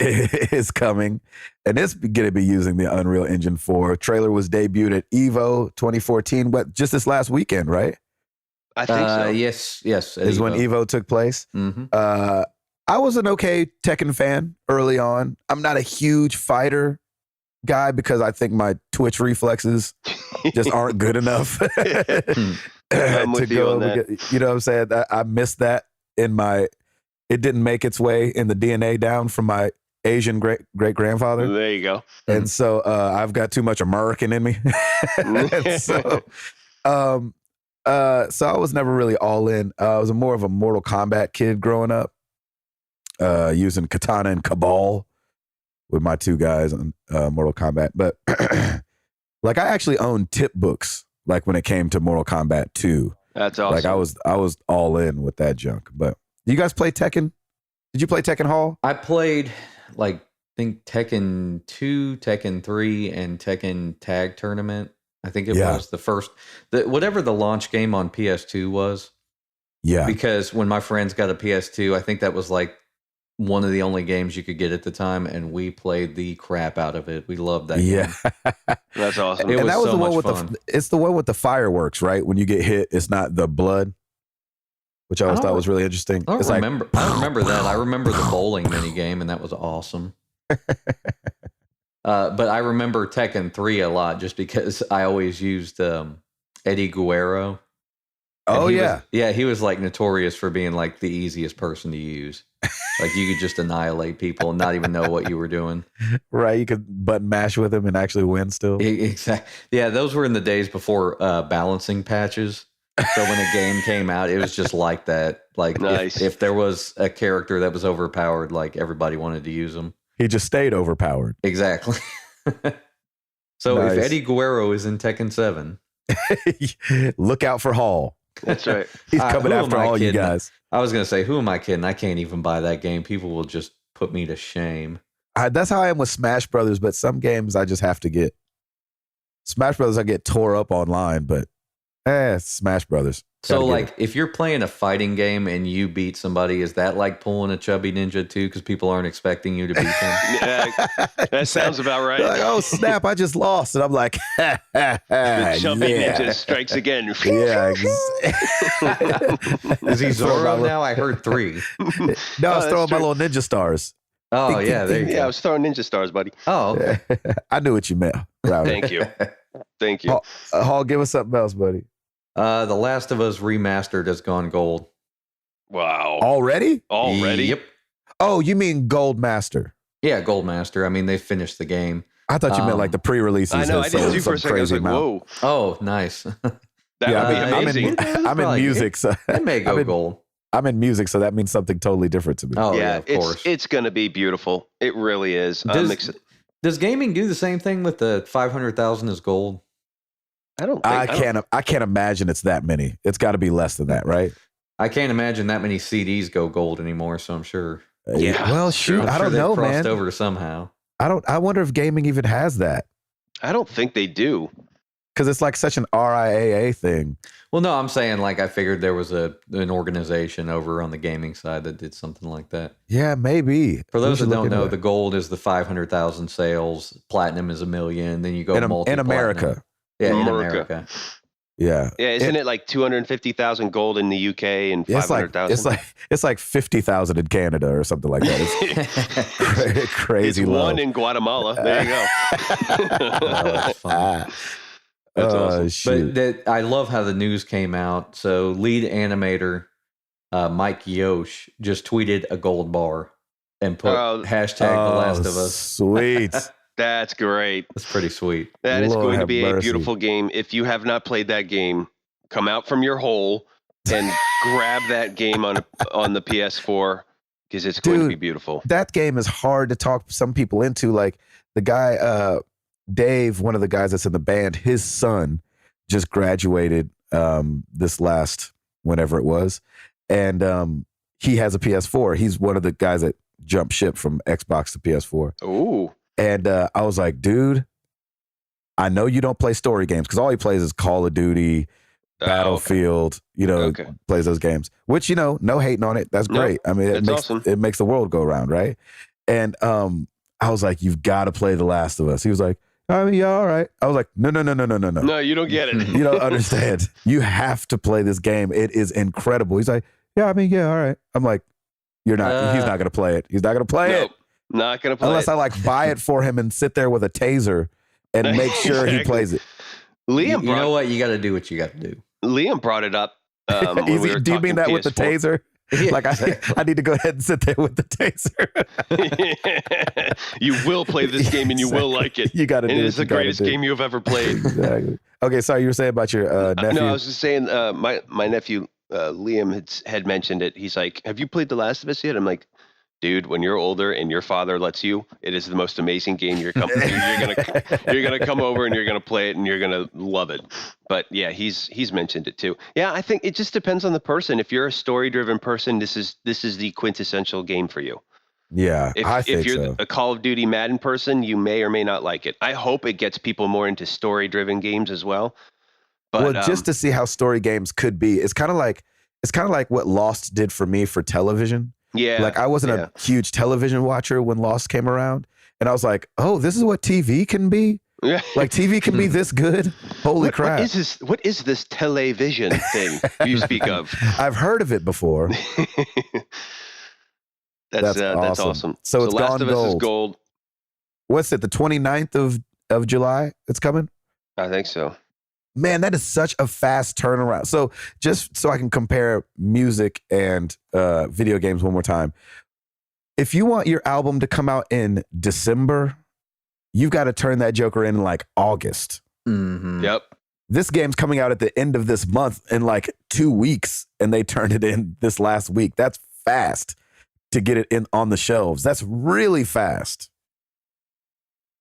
is coming, and it's going to be using the Unreal Engine 4. Trailer was debuted at EVO 2014, but just this last weekend, right? I think so. Yes. Is when EVO took place. Mm-hmm. I was an okay Tekken fan early on. I'm not a huge fighter guy because I think my twitch reflexes just aren't good enough I'm with you on that. You know what I'm saying? I missed that it didn't make its way in the DNA down from my Asian great grandfather. There you go. And so I've got too much American in me. So I was never really all in. I was more of a Mortal Kombat kid growing up. Using Katana and Cabal with my two guys on Mortal Kombat. But like I actually owned tip books like when it came to Mortal Kombat 2. That's awesome. Like I was all in with that junk. But do you guys play Tekken? Did you play Tekken Hall? I played I think Tekken 2, Tekken 3, and Tekken Tag Tournament. I think it was the first, whatever the launch game on PS2 was. Yeah. Because when my friends got a PS2, I think that was like one of the only games you could get at the time, and we played the crap out of it. We loved that game. That's awesome. That was the one with fun. It's the one with the fireworks, right? When you get hit, it's not the blood, which I always thought was really interesting. I don't remember that. I remember the bowling mini game, and that was awesome. But I remember Tekken 3 a lot just because I always used Eddie Guerrero. Oh, yeah. He was like notorious for being like the easiest person to use. Like you could just annihilate people and not even know what you were doing. Right. You could button mash with him and actually win still. Exactly. Yeah. Those were in the days before balancing patches. So when a game came out, it was just like that. Like nice. if there was a character that was overpowered, like everybody wanted to use him. He just stayed overpowered. Exactly. So if Eddie Guerrero is in Tekken 7, look out for Hall. That's right. He's coming after all you guys. I was going to say, who am I kidding? I can't even buy that game. People will just put me to shame. That's how I am with Smash Brothers, but some games I just have to get. Smash Brothers, I get tore up online, but Smash Brothers. So, like, if you're playing a fighting game and you beat somebody, is that like pulling a chubby ninja too? Because people aren't expecting you to beat them. Yeah, that sounds about right. Like, oh snap! I just lost, and I'm like, the chubby ninja strikes again. Yeah. Is he Zoro now? I heard 3. No, I was throwing my little ninja stars. Oh yeah, there you go. I was throwing ninja stars, buddy. Oh, okay. I knew what you meant. Router. Thank you. Thank you. Hall, give us something else, buddy. The Last of Us Remastered has gone gold. Wow. Already? Yep. Oh, you mean Gold Master? Yeah, Gold Master. I mean, they finished the game. I thought you meant like the pre-releases. I know. I did too for a second. I was like, amount. whoa. Oh, nice. That would be amazing. I'm in music, so it may go gold. I'm in music, so that means something totally different to me. Oh, yeah, of course. It's going to be beautiful. It really is. Does gaming do the same thing with the 500,000 as gold? I can't imagine it's that many. It's got to be less than that, right? I can't imagine that many CDs go gold anymore, so I'm sure. Yeah. Well, shoot, I don't know, man. Crossed over somehow. I wonder if gaming even has that. I don't think they do. Because it's like such an RIAA thing. Well, no, I'm saying like I figured there was an organization over on the gaming side that did something like that. Yeah, maybe. For those that don't know, the gold is the 500,000 sales, platinum is $1 million, then you go in America. Yeah, in America. Yeah. Yeah, isn't it like 250,000 gold in the UK and 500,000? It's like 50,000 in Canada or something like that. It's crazy. It's low. one in Guatemala. There you go. That's funny. That's awesome. Shoot. But I love how the news came out. So lead animator Mike Yosh just tweeted a gold bar and put hashtag The Last of Us. Sweet. That's great. That's pretty sweet. That is Lord going to be have a mercy. beautiful game. If you have not played that game, come out from your hole and grab that game on the PS4 because it's going to be beautiful. That game is hard to talk some people into. Like the guy, Dave, one of the guys that's in the band, his son just graduated this last whenever it was, and he has a PS4. He's one of the guys that jumped ship from Xbox to PS4. Ooh. And I was like, dude, I know you don't play story games because all he plays is Call of Duty, Battlefield, plays those games, which, no hating on it. That's great. I mean, it makes the world go round, right? And I was like, you've got to play The Last of Us. He was like, I mean, yeah, all right. I was like, no. No, you don't get it. You don't understand. You have to play this game. It is incredible. He's like, yeah, I mean, yeah, all right. I'm like, you're not. He's not going to play it. He's not going to play it. Not going to play unless it. I like buy it for him and sit there with a taser and make sure he plays it. Liam, you know what? You got to do what you got to do. Liam brought it up. Do you mean that PS4 with the taser? Yeah. Like I need to go ahead and sit there with the taser. You will play this game and you will like it. You got to do it. It is the greatest game you've ever played. Exactly. Okay, sorry, you were saying about your nephew. No, I was just saying my nephew Liam had mentioned it. He's like, "Have you played The Last of Us yet?" I'm like, dude, when you're older and your father lets you, it is the most amazing game. You're gonna come over and you're gonna play it and you're gonna love it. But yeah, he's mentioned it too. Yeah, I think it just depends on the person. If you're a story-driven person, this is the quintessential game for you. Yeah, if you're a Call of Duty Madden person, you may or may not like it. I hope it gets people more into story-driven games as well. But just to see how story games could be, it's kind of like what Lost did for me for television. Yeah. Like I wasn't a huge television watcher when Lost came around. And I was like, oh, this is what TV can be? Yeah. Like TV can be this good? Holy crap. What is this television thing you speak of? I've heard of it before. That's awesome. So it's Last gone of Us gold. is gold. What's it, the 29th of July it's coming? I think so. Man, that is such a fast turnaround. So just so I can compare music and video games one more time. If you want your album to come out in December, you've got to turn that joker in like August. Mm-hmm. Yep. This game's coming out at the end of this month in like 2 weeks, and they turned it in this last week. That's fast to get it in on the shelves. That's really fast.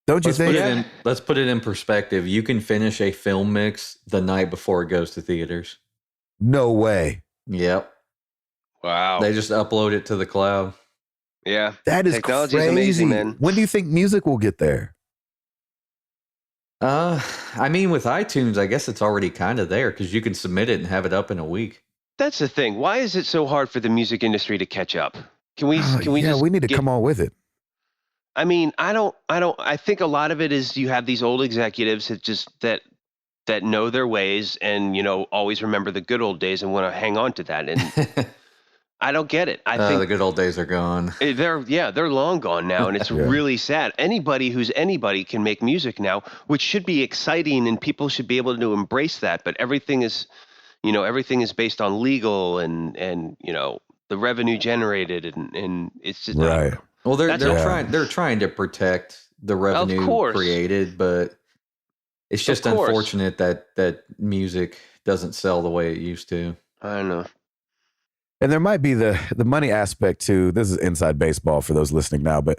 Don't you think? Let's put it in perspective. You can finish a film mix the night before it goes to theaters. No way. Yep. Wow. They just upload it to the cloud. Yeah. That is Technology crazy. is amazing, man. When do you think music will get there? I mean, with iTunes, I guess it's already kind of there because you can submit it and have it up in a week. That's the thing. Why is it so hard for the music industry to catch up? We need to come on with it. I mean, I think a lot of it is you have these old executives that know their ways and, always remember the good old days and want to hang on to that. And I don't get it. I think the good old days are gone. They're long gone now, and it's really sad. Anybody who's anybody can make music now, which should be exciting, and people should be able to embrace that. But everything is based on legal and the revenue generated, and it's just right. Well, they're trying to protect the revenue created, but it's just unfortunate that music doesn't sell the way it used to. I don't know. And there might be the money aspect too. This is inside baseball for those listening now, but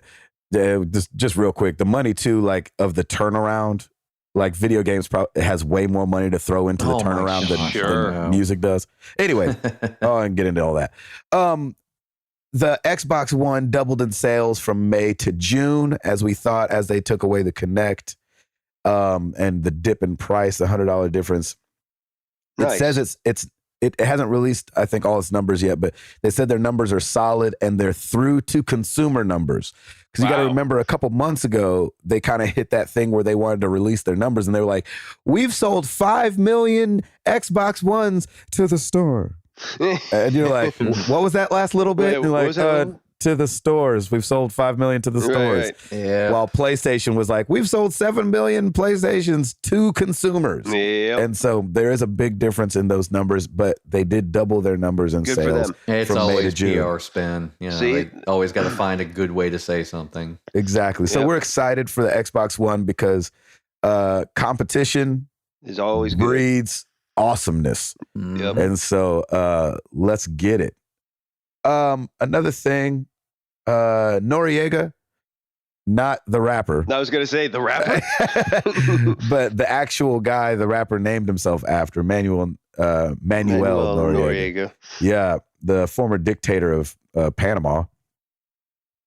just real quick, the money too, like of the turnaround, like video games has way more money to throw into the turnaround than music does. Anyway, and get into all that. The Xbox One doubled in sales from May to June, as they took away the Kinect, and the dip in price, the $100 difference. It says it hasn't released, I think, all its numbers yet, but they said their numbers are solid and they're through to consumer numbers. Because you got to remember, a couple months ago, they kind of hit that thing where they wanted to release their numbers, and they were like, "We've sold 5 million Xbox Ones to the store." And you're like, "What was that last little bit?" And you're like, to the stores. We've sold 5 million to the stores. Right. Yeah. While PlayStation was like, we've sold 7 million PlayStations to consumers. Yep. And so there is a big difference in those numbers, but they did double their numbers in Good sales. for them. It's from always May to June. PR spin. They always got to find a good way to say something. Exactly. So we're excited for the Xbox One because competition is always breeds awesomeness. Yep. And so let's get it. Another thing, Noriega, not the rapper. I was going to say the rapper. But the actual guy the rapper named himself after, Manuel Noriega. Yeah, the former dictator of Panama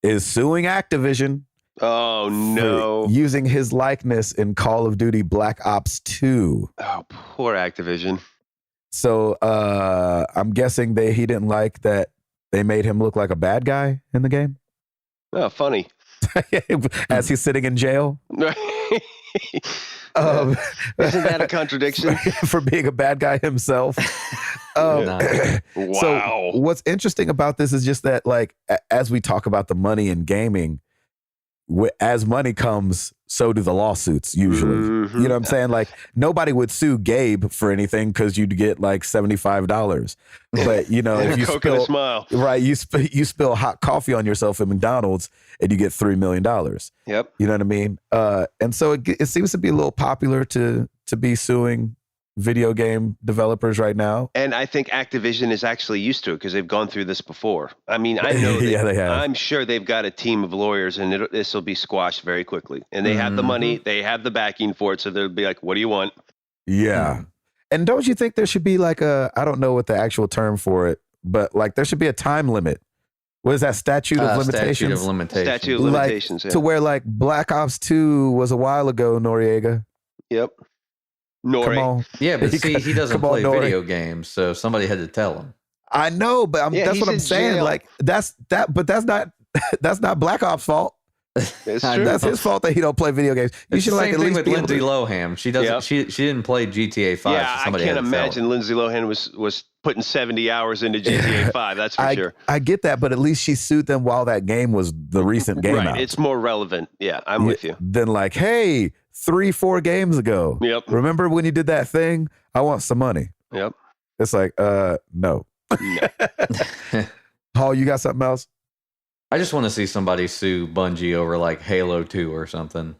is suing Activision. Oh, no. Using his likeness in Call of Duty Black Ops 2. Oh, poor Activision. So I'm guessing he didn't like that they made him look like a bad guy in the game. Oh, funny. As he's sitting in jail. Isn't that a contradiction? For being a bad guy himself. Wow. So what's interesting about this is just that, like, as we talk about the money in gaming, as money comes, so do the lawsuits usually. Mm-hmm. You know what I'm saying? Like, nobody would sue Gabe for anything because you'd get like $75. But if you spill, smile. Right, you spill hot coffee on yourself at McDonald's and you get $3 million. Yep. You know what I mean? And so it seems to be a little popular to be suing video game developers right now. And I think Activision is actually used to it because they've gone through this before. I mean, I know they have. I'm sure they've got a team of lawyers, and this will be squashed very quickly. And they have the money, they have the backing for it, so they'll be like, "What do you want?" Yeah. And don't you think there should be like I don't know what the actual term for it, but like there should be a time limit. What is that? Statute of limitations? Statute of limitations. Statute of limitations, to where like Black Ops 2 was a while ago, Noriega. Yep. Come on. Yeah, but see, he doesn't play video games, so somebody had to tell him. I know, but that's what I'm saying. Jail. Like that's not Black Ops' fault. It's true. That's his fault that he don't play video games. You should like at least with Lindsay Lohan. She doesn't. She didn't play GTA 5. Yeah, so I can't imagine Lindsay Lohan was putting 70 hours into GTA 5. That's for sure. I get that, but at least she sued them while that game was the recent game out. It's more relevant. Yeah, I'm with you. Then like, hey, 3-4 games ago. Yep. Remember when you did that thing? I want some money. Yep. It's like, no. Paul, you got something else? I just want to see somebody sue Bungie over like Halo 2 or something.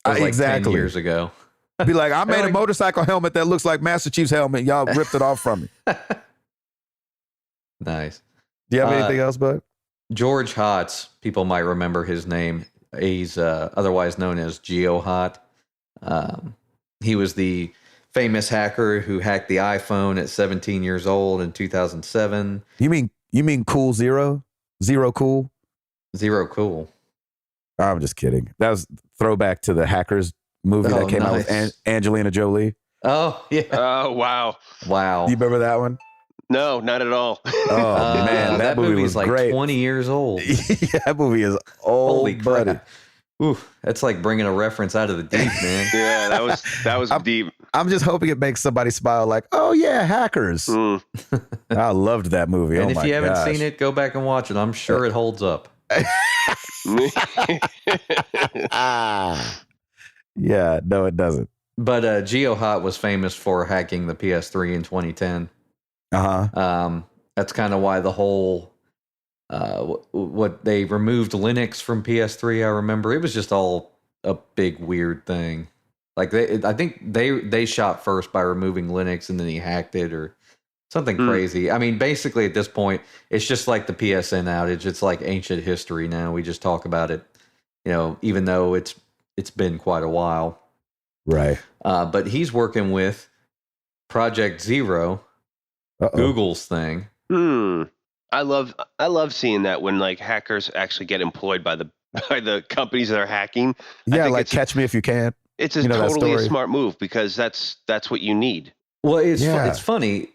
That was like 10 years ago. Be like, I made a motorcycle helmet that looks like Master Chief's helmet. Y'all ripped it off from me. Nice. Do you have anything else, bud? George Hotz, people might remember his name. He's otherwise known as GeoHot. He was the famous hacker who hacked the iPhone at 17 years old in 2007. You mean Cool Zero? Zero Cool? Zero Cool. I'm just kidding. That was throwback to the Hackers movie that came out with Angelina Jolie. Oh, yeah. Oh, wow. Wow. Do you remember that one? No, not at all. Oh, man. That movie was like great. 20 years old. Yeah, that movie is old, Holy buddy. crap. Ooh, that's like bringing a reference out of the deep, man. Yeah, that was deep. I'm just hoping it makes somebody smile like, oh yeah, Hackers. I loved that movie. And oh if my you haven't gosh. seen it, go back and watch it. I'm sure it holds up. Yeah, no, it doesn't. But GeoHot was famous for hacking the PS3 in 2010. That's kind of why the whole what they removed Linux from PS3. I remember it was just all a big weird thing. Like I think they shot first by removing Linux, and then he hacked it or something crazy. I mean, basically at this point, it's just like the PSN outage. It's like ancient history now. We just talk about it, even though it's been quite a while. Right. But he's working with Project Zero, Google's thing. I love seeing that when like hackers actually get employed by the companies that are hacking. Yeah, like Catch Me If You Can. It's totally a smart move because that's what you need. Well, it's funny.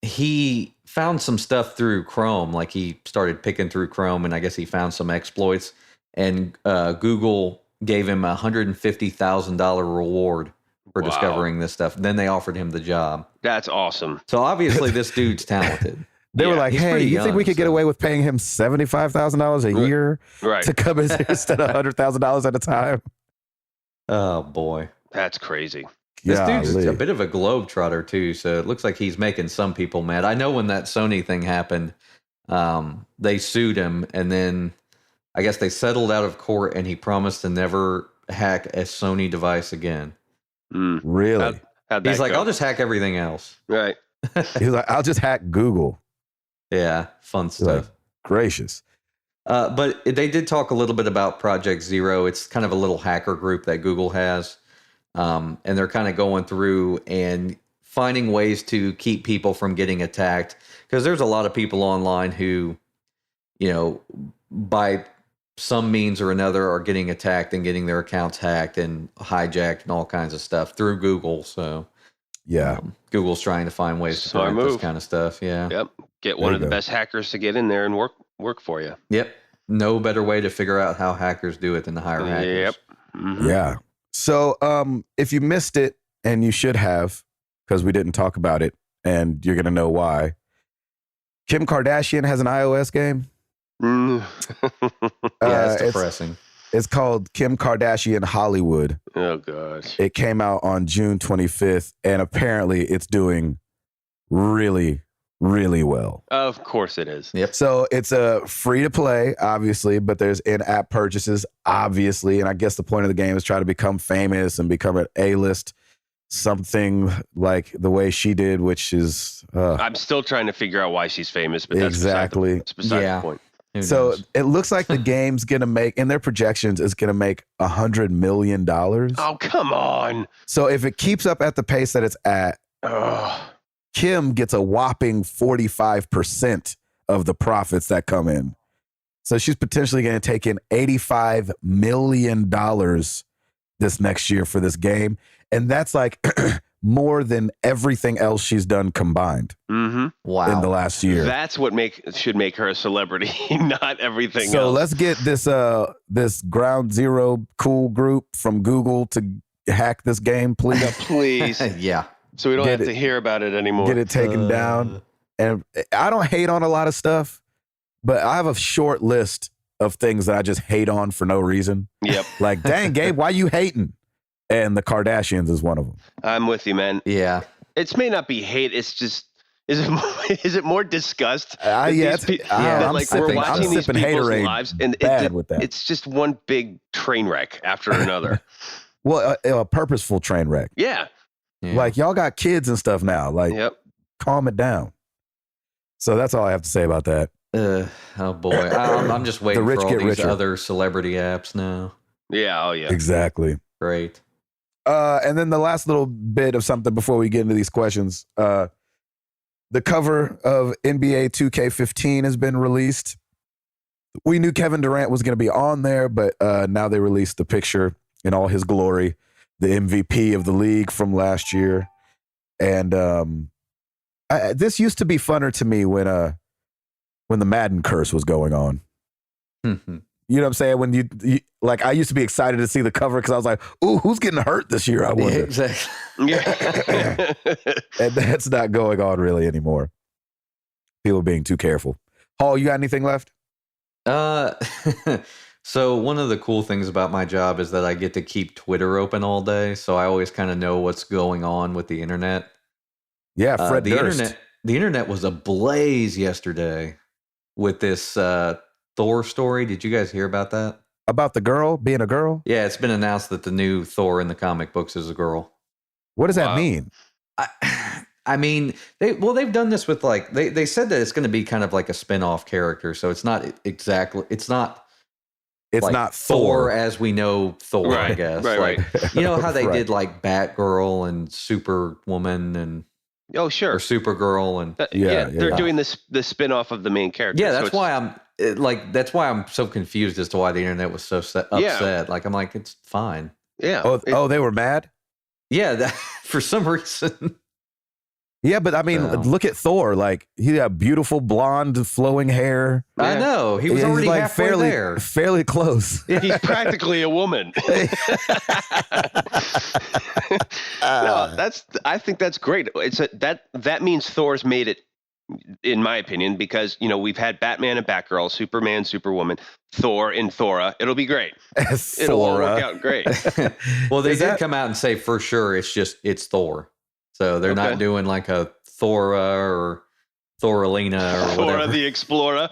He found some stuff through Chrome. Like he started picking through Chrome, and I guess he found some exploits. And Google gave him $150,000 reward for discovering this stuff. Then they offered him the job. That's awesome. So obviously, this dude's talented. They were like, "Hey, you think we could get away with paying him $75,000 a year to come in here instead of $100,000 at a time?" Oh boy, that's crazy. This dude's a bit of a globetrotter too, so it looks like he's making some people mad. I know when that Sony thing happened, they sued him, and then I guess they settled out of court, and he promised to never hack a Sony device again. Really? He's like, I'll just hack everything else. Right. He's like, I'll just hack Google. Yeah, fun stuff. Like, gracious. But they did talk a little bit about Project Zero. It's kind of a little hacker group that Google has. And they're kind of going through and finding ways to keep people from getting attacked. Because there's a lot of people online who, by some means or another are getting attacked and getting their accounts hacked and hijacked and all kinds of stuff through Google. So yeah, Google's trying to find ways to prevent this kind of stuff. Yeah. Yep. Get one of the best hackers to get in there and work for you. Yep. No better way to figure out how hackers do it than to hire hackers. Yep. Mm-hmm. Yeah. So if you missed it, and you should have, because we didn't talk about it, and you're going to know why, Kim Kardashian has an iOS game. It's depressing. It's called Kim Kardashian Hollywood. Oh, gosh. It came out on June 25th, and apparently it's doing really, really well. Of course it is. Yep. So it's a free to play, obviously, but there's in-app purchases, obviously. And I guess the point of the game is try to become famous and become an A-list, something like the way she did, which is... I'm still trying to figure out why she's famous, but that's beside the point. So it looks like the game's going to make, in their projections, is going to make $100 million. Oh, come on. So if it keeps up at the pace that it's at, Kim gets a whopping 45% of the profits that come in. So she's potentially going to take in $85 million this next year for this game. And that's like more than everything else she's done combined. Mm-hmm. Wow. In the last year. That's what should make her a celebrity, not everything else. So let's get this Ground Zero cool group from Google to hack this game, please. Please. Yeah. So we don't have to hear about it anymore. Get it taken down. And I don't hate on a lot of stuff, but I have a short list of things that I just hate on for no reason. Yep. Like, dang, Gabe, why you hating? And the Kardashians is one of them. I'm with you, man. Yeah. It may not be hate. It's just, is it more disgust? I'm watching these people's haterade lives, and with that. It's just one big train wreck after another. Well, a purposeful train wreck. Yeah. Like, y'all got kids and stuff now. Like, calm it down. So that's all I have to say about that. Oh boy, I'm just waiting for all these other celebrity apps now. Yeah. Oh yeah. Exactly. Great. And then the last little bit of something before we get into these questions. The cover of NBA 2K15 has been released. We knew Kevin Durant was going to be on there, but now they released the picture in all his glory, the MVP of the league from last year. And this used to be funner to me when the Madden curse was going on. You know what I'm saying? When you like, I used to be excited to see the cover because I was like, "Ooh, who's getting hurt this year?" I wonder. Exactly. Yeah. And that's not going on really anymore. People being too careful. Hall, you got anything left? So one of the cool things about my job is that I get to keep Twitter open all day, so I always kind of know what's going on with the internet. Yeah, Fred Durst. The internet was ablaze yesterday with this Thor story. Did you guys hear about that? About the girl being a girl? Yeah, it's been announced that the new Thor in the comic books is a girl. What does that mean? I mean, they've done this with like they said that it's going to be kind of like a spin-off character, so it's not like not Thor as we know Thor, Right, I guess. right. You know how they Right. did like Batgirl and Superwoman and Oh, sure. or Supergirl and They're doing the spin-off of the main character. yeah, so that's why I'm so confused as to why the internet was so upset. Yeah. Like I'm like, it's fine. Yeah. Oh, they were mad? Yeah, for some reason. Yeah, but I mean, look at Thor. Like, he had beautiful blonde flowing hair. I know. He was He's already like halfway there. fairly close. He's practically a woman. No, I think that's great. That means Thor's made it, in my opinion, because we've had Batman and Batgirl, Superman, Superwoman, Thor and Thora. It'll be great. It'll all work out great. Well, they did come out and say for sure it's Thor. So they're not doing like a Thora or Thoralina or whatever. Thora the Explorer.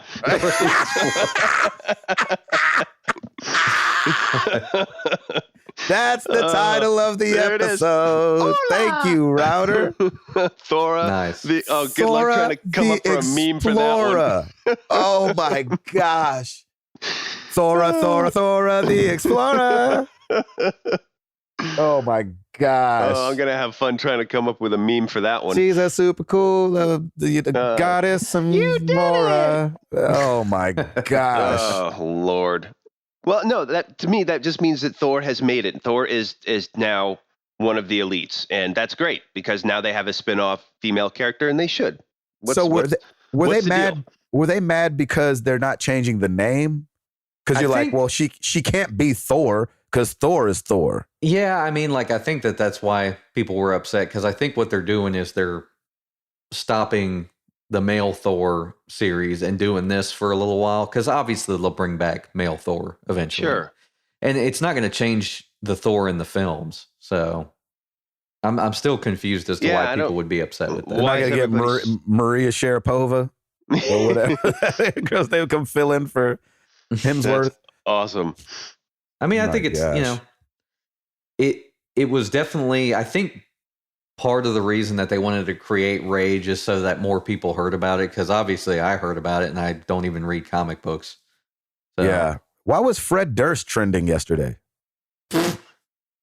That's the title of the episode. Thank you, Router. Thora. Nice. Good luck trying to come up with a meme for that one. Oh my gosh. Thora the Explorer. Oh my gosh. Oh, I'm going to have fun trying to come up with a meme for that one. She's a super cool the goddess and Mora. Oh my gosh. Oh, Lord. Well, no, to me, that just means that Thor has made it. Thor is now one of the elites, and that's great because now they have a spin-off female character, and they should. Were they mad? Deal? Were they mad because they're not changing the name? Because you're like, well, she can't be Thor because Thor is Thor. Yeah, I mean, like I think that's why people were upset because I think what they're doing is they're stopping the male Thor series and doing this for a little while because obviously they'll bring back male Thor eventually. Sure. And it's not going to change the Thor in the films. So I'm still confused as to why people would be upset with that. They're not going to get Maria Sharapova or whatever. Because they would come fill in for Hemsworth. That's awesome. I mean, I think it's, it was definitely, I think part of the reason that they wanted to create Rage is so that more people heard about it. Because obviously I heard about it and I don't even read comic books. So. Yeah. Why was Fred Durst trending yesterday?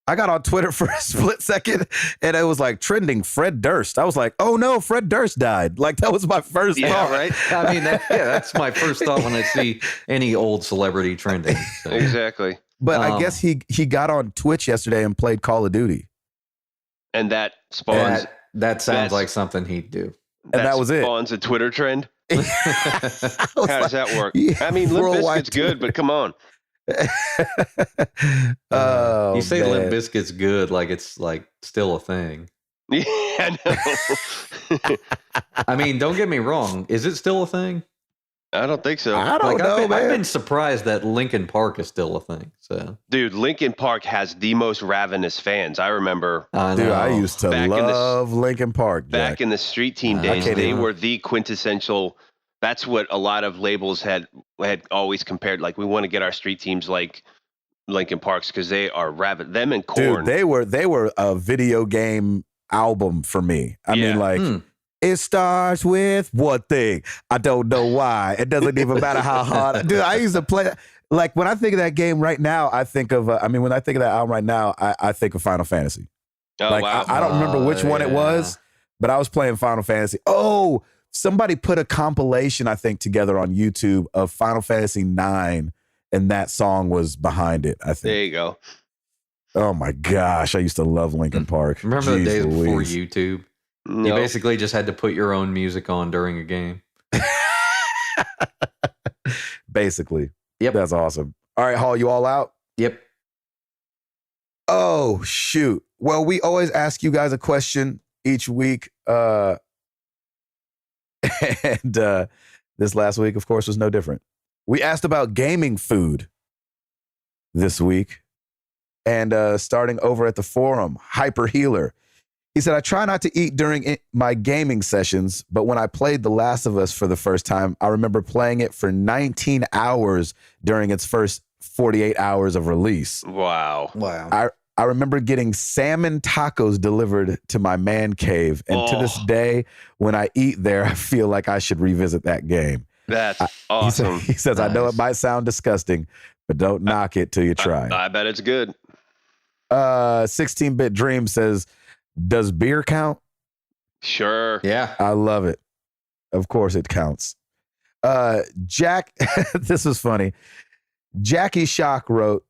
I got on Twitter for a split second and it was like trending Fred Durst. I was like, oh no, Fred Durst died. Like that was my first thought. Right? I mean, that's my first thought when I see any old celebrity trending. So. Exactly. But I guess he got on Twitch yesterday and played Call of Duty. And that spawns. That sounds like something he'd do. And that was it. Spawns a Twitter trend. How does that work? Yeah, I mean, Limp Bizkit's good, but come on. Oh, you say man. Limp Bizkit's good, like it's like still a thing. Yeah, I know. I mean, don't get me wrong. Is it still a thing? I don't think so. I don't know, man. I've been surprised that Linkin Park is still a thing. So, dude, Linkin Park has the most ravenous fans. I remember. I used to love Linkin Park. Jack. Back in the street team days, they were the quintessential. That's what a lot of labels had always compared. Like, we want to get our street teams like Linkin Park's because they are rabid. Them and Korn. Dude, they were a video game album for me. I mean, like. It starts with one thing. I don't know why. It doesn't even matter how hard. Dude, I used to play. Like, when I think of that game right now, I think of, when I think of that album right now, I think of Final Fantasy. Oh, like, wow. I don't remember which one it was, but I was playing Final Fantasy. Oh, somebody put a compilation, I think, together on YouTube of Final Fantasy 9, and that song was behind it, I think. There you go. Oh, my gosh. I used to love Linkin Park. Remember the days before YouTube? No. You basically just had to put your own music on during a game. Basically. Yep. That's awesome. All right, Hall, you all out? Yep. Oh, shoot. Well, we always ask you guys a question each week. And this last week, of course, was no different. We asked about gaming food this week. And starting over at the forum, Hyper Healer. He said, I try not to eat during my gaming sessions, but when I played The Last of Us for the first time, I remember playing it for 19 hours during its first 48 hours of release. Wow. I remember getting salmon tacos delivered to my man cave. And to this day, when I eat there, I feel like I should revisit that game. That's awesome. He says, nice. I know it might sound disgusting, but don't knock it till you try. I bet it's good. 16-Bit Dream says, does beer count? Sure. Yeah. I love it. Of course it counts. Jack, this was funny. Jackie Shock wrote,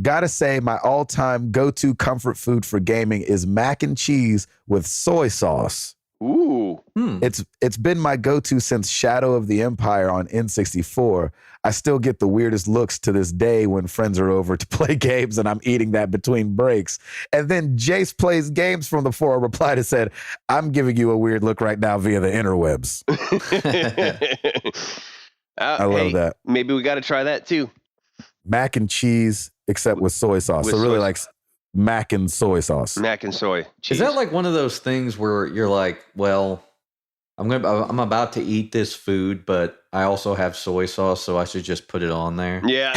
gotta say my all-time go-to comfort food for gaming is mac and cheese with soy sauce. Ooh. It's been my go-to since Shadow of the Empire on N64. I still get the weirdest looks to this day when friends are over to play games and I'm eating that between breaks. And then Jace Plays Games from the forum replied and said, I'm giving you a weird look right now via the interwebs. I love that. Maybe we got to try that too. Mac and cheese, except with soy sauce. So really like mac and soy sauce. Mac and soy cheese. Is that like one of those things where you're like, well, I'm about to eat this food, but I also have soy sauce, so I should just put it on there? Yeah.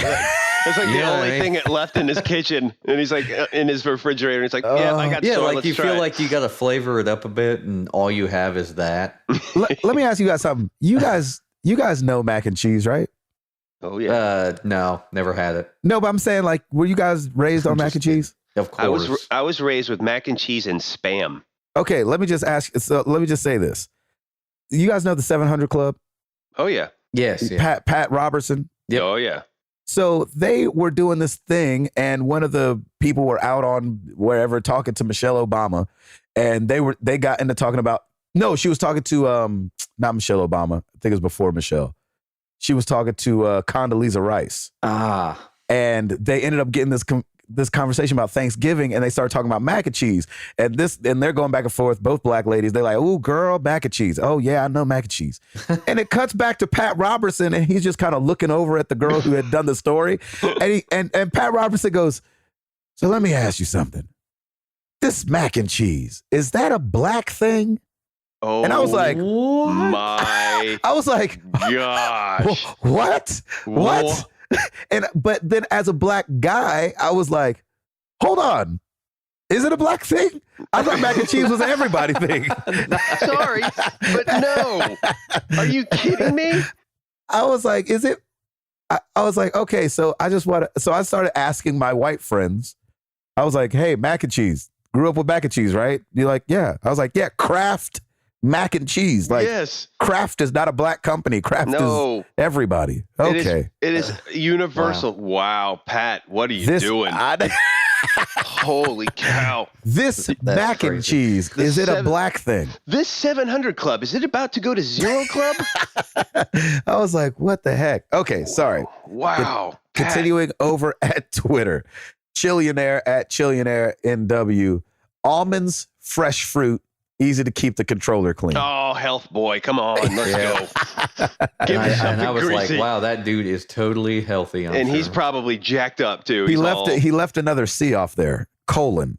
It's like the only thing left in his kitchen. And he's like in his refrigerator. He's like, yeah, I got soy. Yeah, like let's you try feel it. like you got to flavor it up a bit and all you have is that. Let me ask you guys something. You guys know mac and cheese, right? Oh, yeah. No, never had it. No, but I'm saying, like, were you guys raised on mac and cheese? Of course. I was raised with mac and cheese and Spam. Okay, let me just say this. You guys know the 700 Club? Oh, yeah. Yes. Yeah. Pat Robertson? Yep. Oh, yeah. So they were doing this thing, and one of the people were out on wherever talking to Michelle Obama, and they got into talking about, no, she was talking to, not Michelle Obama. I think it was before Michelle. She was talking to Condoleezza Rice. And they ended up getting this conversation about Thanksgiving, and they started talking about mac and cheese. And they're going back and forth, both black ladies. They're like, "Ooh, girl, mac and cheese. Oh yeah, I know mac and cheese." And it cuts back to Pat Robertson, and he's just kind of looking over at the girl who had done the story. And Pat Robertson goes, "So let me ask you something. This mac and cheese, is that a black thing?" Oh, and I was like, my I was like, gosh. What? But then as a black guy, I was like, hold on. Is it a black thing? I thought mac and cheese was an everybody thing. Sorry, but no. Are you kidding me? I was like, is it? I was like, okay, so I started asking my white friends. I was like, hey, mac and cheese. Grew up with mac and cheese, right? You're like, yeah. I was like, yeah, Kraft mac and cheese. Like, yes. Kraft is not a black company. Kraft is everybody. Okay. It is universal. Wow, Pat, what are you doing? Holy cow. This mac and cheese, is it a black thing? This 700 Club, is it about to go to Zero Club? I was like, what the heck? Okay, sorry. Wow. Continuing over at Twitter. Chillionaire at Chillionaire NW. Almonds, fresh fruit, easy to keep the controller clean. Oh, health boy. Come on. Let's go. Give me something and I was greasy. like, wow, that dude is totally healthy. And he's probably jacked up too. He left another C off there. Colon.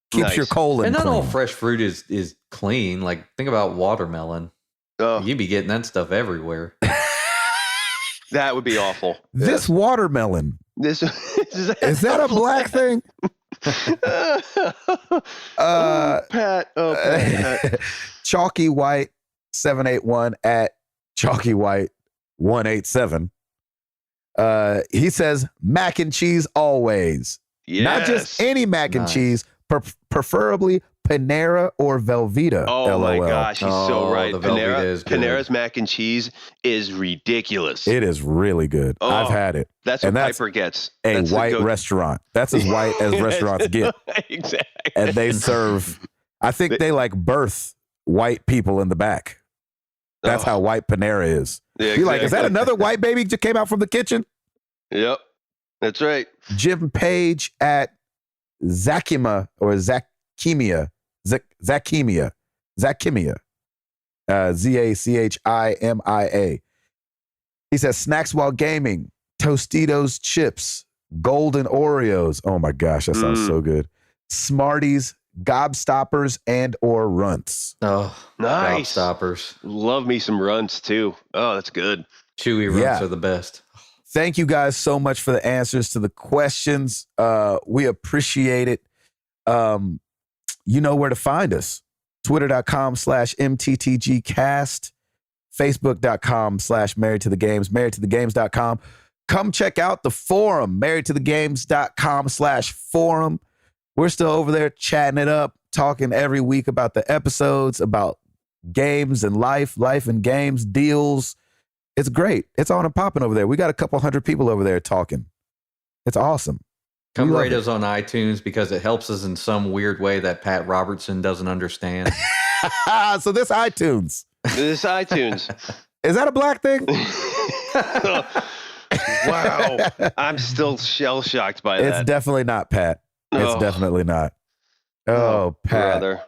Keeps your colon And not clean. all fresh fruit is clean. Like, think about watermelon. You'd be getting that stuff everywhere. That would be awful. This watermelon. Is that a black thing? Pat. Chalky White 781 at Chalky White 187. He says mac and cheese always. Yes. Not just any mac and cheese, preferably Panera or Velveeta. Oh LOL. my gosh, he's so right. Panera's good. mac and cheese is ridiculous. It is really good. I've had it. That's what Piper gets. That's a white restaurant. That's as white as restaurants get. Exactly. And they serve, I think they like birth white people in the back. That's how white Panera is. Yeah, You're like, is that another white baby that came out from the kitchen? Yep. That's right. Jim Page at Zakima or Zakimia. Zakimia. Zachimia. He says, snacks while gaming, Tostitos chips, golden Oreos. Oh my gosh, that sounds so good. Smarties, gobstoppers, and or runts. Oh, nice. Gobstoppers. Love me some runts too. Oh, that's good. Chewy runts are the best. Thank you guys so much for the answers to the questions. We appreciate it. You know where to find us. Twitter.com/MTTGcast. Facebook.com/marriedtothegames. Marriedtothegames.com. Come check out the forum. Marriedtothegames.com/forum. We're still over there chatting it up, talking every week about the episodes, about games and life and games, deals. It's great. It's on and popping over there. We got a couple hundred people over there talking. It's awesome. Come rate us on iTunes because it helps us in some weird way that Pat Robertson doesn't understand. So this iTunes. This iTunes. Is that a black thing? Wow. I'm still shell-shocked by that. It's definitely not, Pat. It's definitely not. Oh, Pat. Brother.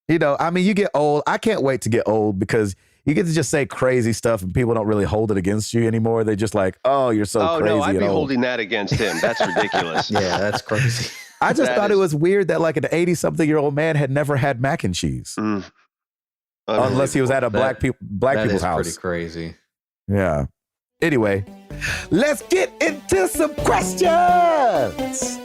You know, I mean, you get old. I can't wait to get old because you get to just say crazy stuff and people don't really hold it against you anymore. They just like, oh, you're so crazy. Oh, no, I'd be holding that against him. That's ridiculous. Yeah, that's crazy. I just thought it was weird that like an 80-something-year-old man had never had mac and cheese. Unless he was at a black people's house. Pretty crazy. Yeah. Anyway, let's get into some questions.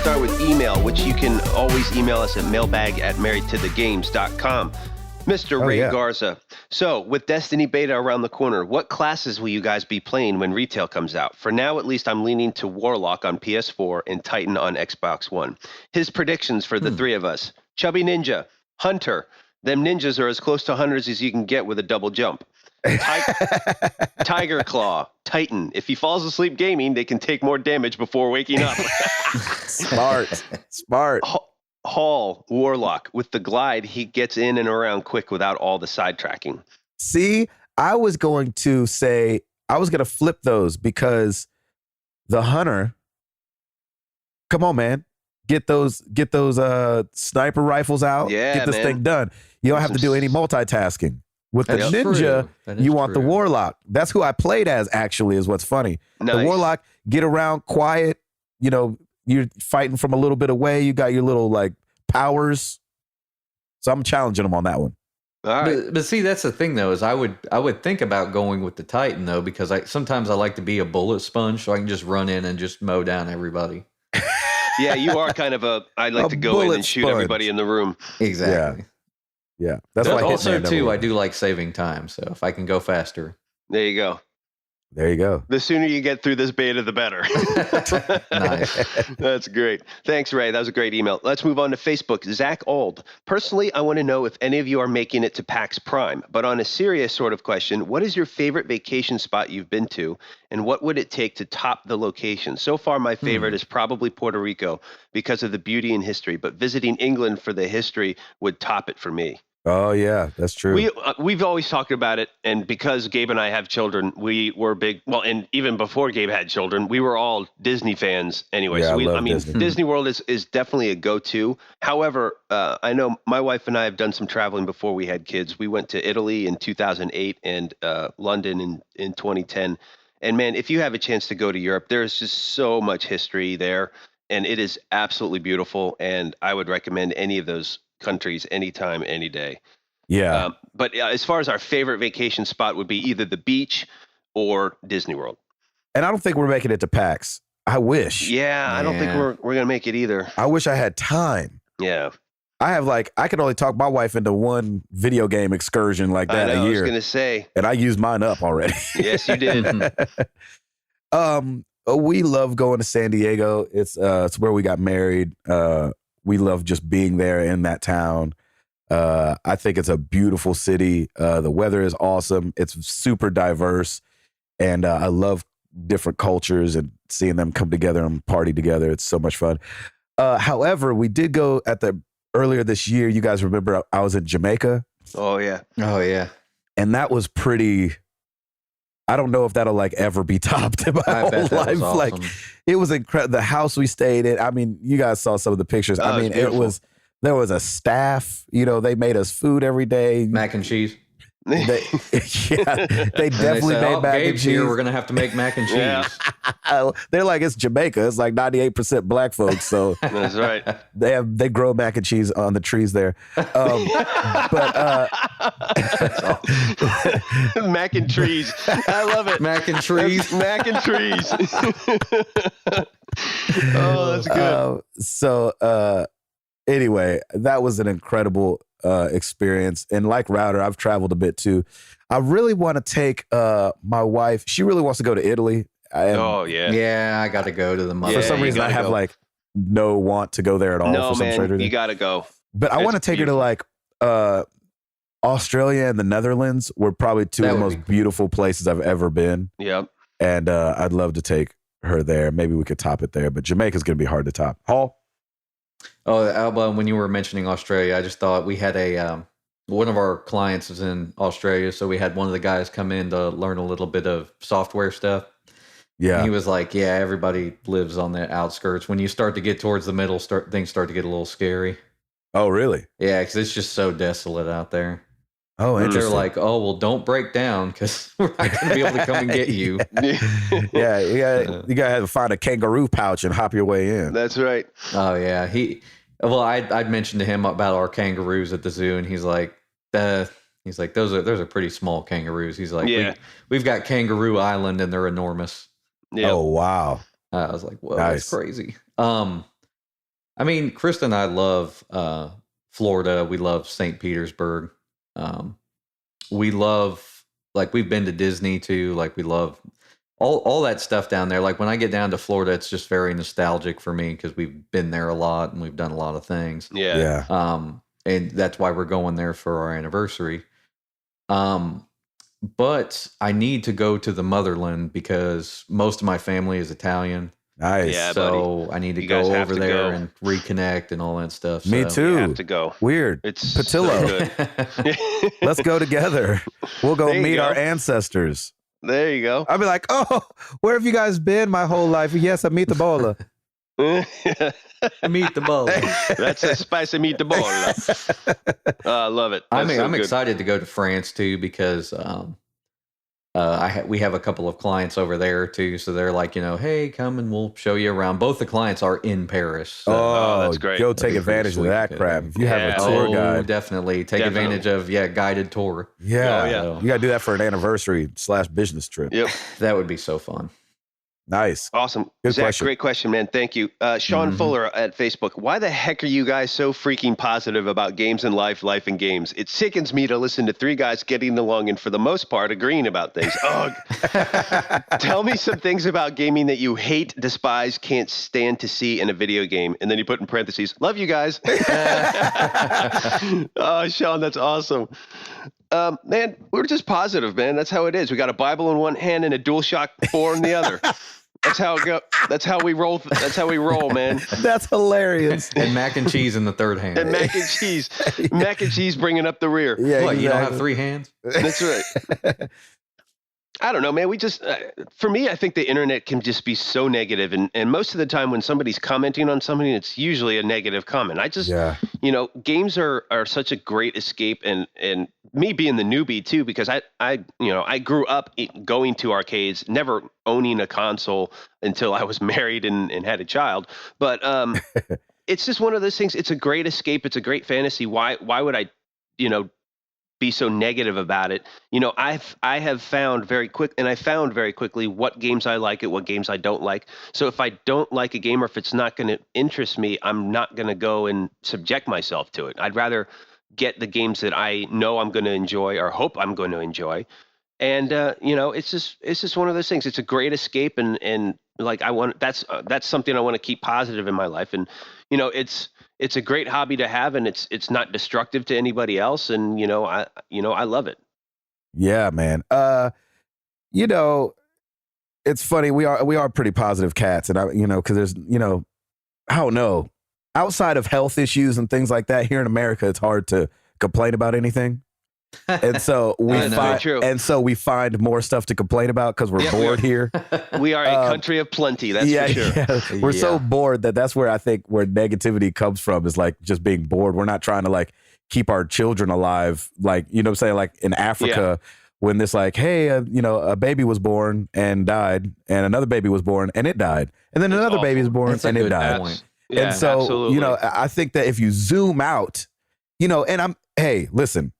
Start with email, which you can always email us at mailbag@marriedtothegames.com. Mr. Ray Garza. So, with Destiny Beta around the corner, what classes will you guys be playing when retail comes out? For now, at least, I'm leaning to Warlock on PS4 and Titan on Xbox One. His predictions for the three of us: Chubby Ninja, Hunter. Them ninjas are as close to hunters as you can get with a double jump. Tiger Claw, Titan. If he falls asleep gaming, they can take more damage before waking up. Smart. Hall, Warlock. With the glide, he gets in and around quick without all the sidetracking. See, I was going to flip those because the hunter, come on, man. Get those sniper rifles out. Yeah, get this thing done. You don't have to do any multitasking. With the ninja, you want the warlock. That's who I played as, actually, is what's funny. Nice. The warlock, get around quiet. You know, you're fighting from a little bit away. You got your little, like, powers. So I'm challenging him on that one. All right. But see, that's the thing, though, is I would think about going with the Titan, though, because sometimes I like to be a bullet sponge, so I can just run in and just mow down everybody. Yeah, you are kind of I like to go in and shoot everybody in the room. Exactly. Yeah. That's why also, too, I do like saving time. So if I can go faster. There you go. There you go. The sooner you get through this beta, the better. Nice. That's great. Thanks, Ray. That was a great email. Let's move on to Facebook. Zach Auld. Personally, I want to know if any of you are making it to PAX Prime. But on a serious sort of question, what is your favorite vacation spot you've been to? And what would it take to top the location? So far, my favorite is probably Puerto Rico because of the beauty and history. But visiting England for the history would top it for me. Oh, yeah, that's true. We've always talked about it, and because Gabe and I have children, we were big. Well, and even before Gabe had children, we were all Disney fans anyway. Yeah, so Disney. Disney World is definitely a go-to. However, I know my wife and I have done some traveling before we had kids. We went to Italy in 2008 and London in 2010. And man, if you have a chance to go to Europe, there is just so much history there, and it is absolutely beautiful. And I would recommend any of those countries anytime, any day. Yeah. But as far as our favorite vacation spot would be either the beach or Disney World. And I don't think we're making it to PAX. I wish. Yeah, I don't think we're going to make it either. I wish I had time. Yeah. I can only talk my wife into one video game excursion like that a year. I was going to say. And I used mine up already. Yes, you did. We love going to San Diego. It's where we got married. We love just being there in that town. I think it's a beautiful city. The weather is awesome. It's super diverse. And I love different cultures and seeing them come together and party together. It's so much fun. However, we did go earlier this year. You guys remember I was in Jamaica. Oh yeah. Oh yeah. And that was pretty. I don't know if that'll like ever be topped in my whole life. Awesome. Like it was incredible. The house we stayed in. I mean, you guys saw some of the pictures. I mean, there was a staff. You know, they made us food every day. Mac and cheese. They definitely made mac and cheese. Here, we're gonna have to make mac and cheese. Yeah. They're like, it's Jamaica. It's like 98% black folks. So that's right. They grow mac and cheese on the trees there. Mac and trees. I love it. Mac and trees. Mac and trees. Oh, that's good. Anyway, that was an incredible experience. And like Router, I've traveled a bit too. I really want to take my wife. She really wants to go to Italy. Yeah, I got to go to the mother. For some reason, I have like no want to go there at all. No, for some man, reason. you got to go. But I want to take her to like Australia and the Netherlands were probably two of the most beautiful places I've ever been. Yep. And I'd love to take her there. Maybe we could top it there. But Jamaica's going to be hard to top. Hall? Oh, Alba, when you were mentioning Australia, I just thought we had one of our clients is in Australia, so we had one of the guys come in to learn a little bit of software stuff. Yeah. And he was like, yeah, everybody lives on the outskirts. When you start to get towards the middle, things start to get a little scary. Oh, really? Yeah, because it's just so desolate out there. Oh, interesting. They're like, oh, well, don't break down because we're not going to be able to come and get you. Yeah, you got to have to find a kangaroo pouch and hop your way in. That's right. Oh, yeah. I'd mentioned to him about our kangaroos at the zoo, and he's like, those are pretty small kangaroos. He's like, yeah. We've got Kangaroo Island, and they're enormous. Yep. Oh, wow. I was like, whoa, nice. That's crazy. I mean, Krista and I love Florida. We love St. Petersburg. We love, like, we've been to Disney too. Like, we love all that stuff down there. Like, when I get down to Florida, it's just very nostalgic for me because we've been there a lot and we've done a lot of things. Yeah. And that's why we're going there for our anniversary. But I need to go to the motherland because most of my family is Italian. Nice. Yeah, so I need to go over there and reconnect and all that stuff. Me too. You have to go. Weird. It's Patillo. So Let's go together. We'll go meet our ancestors. There you go. I'll be like, oh, where have you guys been my whole life? Yes, I meet the bowler. Meet the bowler. That's a spicy meet the bowler. I love it. I'm excited to go to France too because we have a couple of clients over there too, so they're like, hey, come and we'll show you around. Both the clients are in Paris. So that's great. Go take advantage of that crap. If you have a tour guide, definitely take advantage of guided tour. Yeah, So, you got to do that for an anniversary / business trip. Yep, that would be so fun. Nice. Awesome. Good Zach, question. Great question, man. Thank you. Sean Fuller at Facebook. Why the heck are you guys so freaking positive about games and life and games? It sickens me to listen to three guys getting along and for the most part agreeing about things. Ugh. Tell me some things about gaming that you hate, despise, can't stand to see in a video game. And then you put in parentheses, love you guys. Oh, Sean, that's awesome. Man, we're just positive, man. That's how it is. We got a Bible in one hand and a DualShock 4 in the other. That's how it go. That's how we roll. That's how we roll, man. That's hilarious. And mac and cheese in the third hand. And mac and cheese. Mac and cheese bringing up the rear. Yeah, what, exactly. You don't have three hands? That's right. I don't know, man. We just, for me, I think the internet can just be so negative. And most of the time when somebody's commenting on something, it's usually a negative comment. I just, games are such a great escape. And me being the newbie too, because I grew up going to arcades, never owning a console until I was married and had a child. But it's just one of those things. It's a great escape. It's a great fantasy. Why would I, be so negative about it? I have found very quickly what games I like and what games I don't like. So if I don't like a game or if it's not going to interest me, I'm not going to go and subject myself to it. I'd rather get the games that I know I'm going to enjoy or hope I'm going to enjoy. And it's just one of those things. It's a great escape, and like that's something I want to keep positive in my life. And it's a great hobby to have, and it's not destructive to anybody else. And I love it. Yeah, man. it's funny. We are pretty positive cats, and because there's I don't know, outside of health issues and things like that here in America, it's hard to complain about anything. And so we find more stuff to complain about because we're bored here. We are a country of plenty, that's for sure. Yeah. We're so bored that's where I think where negativity comes from, is like just being bored. We're not trying to like keep our children alive, like, what I'm saying, like in Africa, when this like, hey, a baby was born and died, and another baby was born and it died, and then another baby was born and it died. Yeah, and so absolutely. I think that if you zoom out, and hey, listen.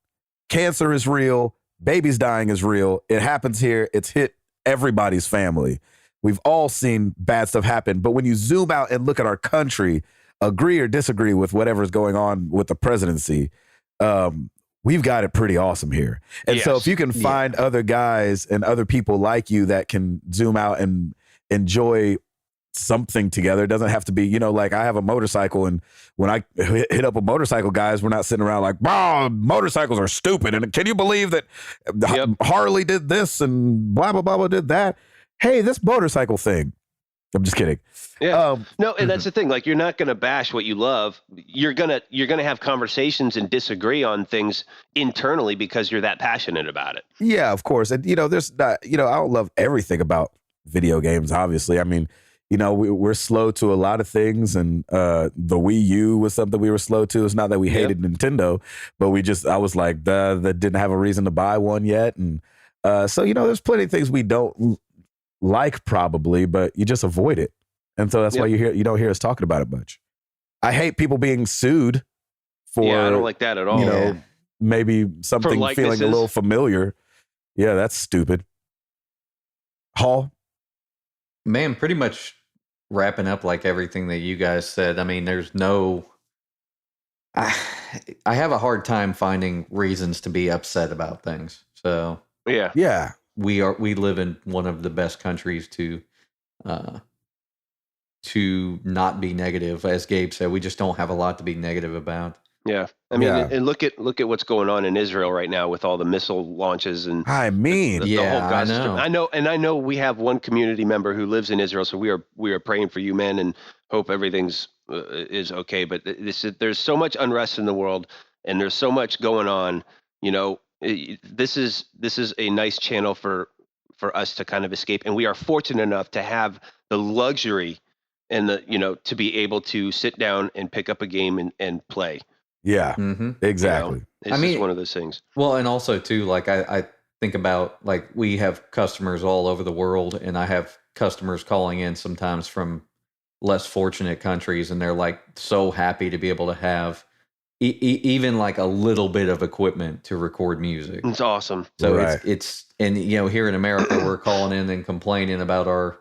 Cancer is real. Babies dying is real. It happens here. It's hit everybody's family. We've all seen bad stuff happen. But when you zoom out and look at our country, agree or disagree with whatever's going on with the presidency, we've got it pretty awesome here. And so if you can find other guys and other people like you that can zoom out and enjoy something together, it doesn't have to be, like I have a motorcycle, and when I hit up a motorcycle guys, we're not sitting around like, motorcycles are stupid, and can you believe that Harley did this and blah blah blah did that? Hey, this motorcycle thing, I'm just kidding. No, and that's the thing, like, you're not going to bash what you love. You're gonna have conversations and disagree on things internally because you're that passionate about it. Yeah, of course. And there's not, I don't love everything about video games, obviously. I mean, we're slow to a lot of things, and the Wii U was something we were slow to. It's not that we hated Nintendo, but I was like, that didn't have a reason to buy one yet. And so, there's plenty of things we don't like probably, but you just avoid it. And so that's why you don't hear us talking about it much. I hate people being sued for, I don't like that at all. Maybe something feeling a little familiar. Yeah, that's stupid. Hall? Man, pretty much wrapping up like everything that you guys said. I mean, there's I have a hard time finding reasons to be upset about things. So yeah, we live in one of the best countries to not be negative. As Gabe said, we just don't have a lot to be negative about. Yeah. I mean, and look at what's going on in Israel right now with all the missile launches and the whole Gaza. I know we have one community member who lives in Israel, so we are praying for you, men, and hope everything's is okay. But there's so much unrest in the world, and there's so much going on. This is a nice channel for us to kind of escape, and we are fortunate enough to have the luxury and to be able to sit down and pick up a game and play. Yeah, exactly. It's just one of those things. Well, and also too, like I think about, like, we have customers all over the world, and I have customers calling in sometimes from less fortunate countries, and they're like so happy to be able to have even like a little bit of equipment to record music. It's awesome. So it's and here in America, we're calling in and complaining about our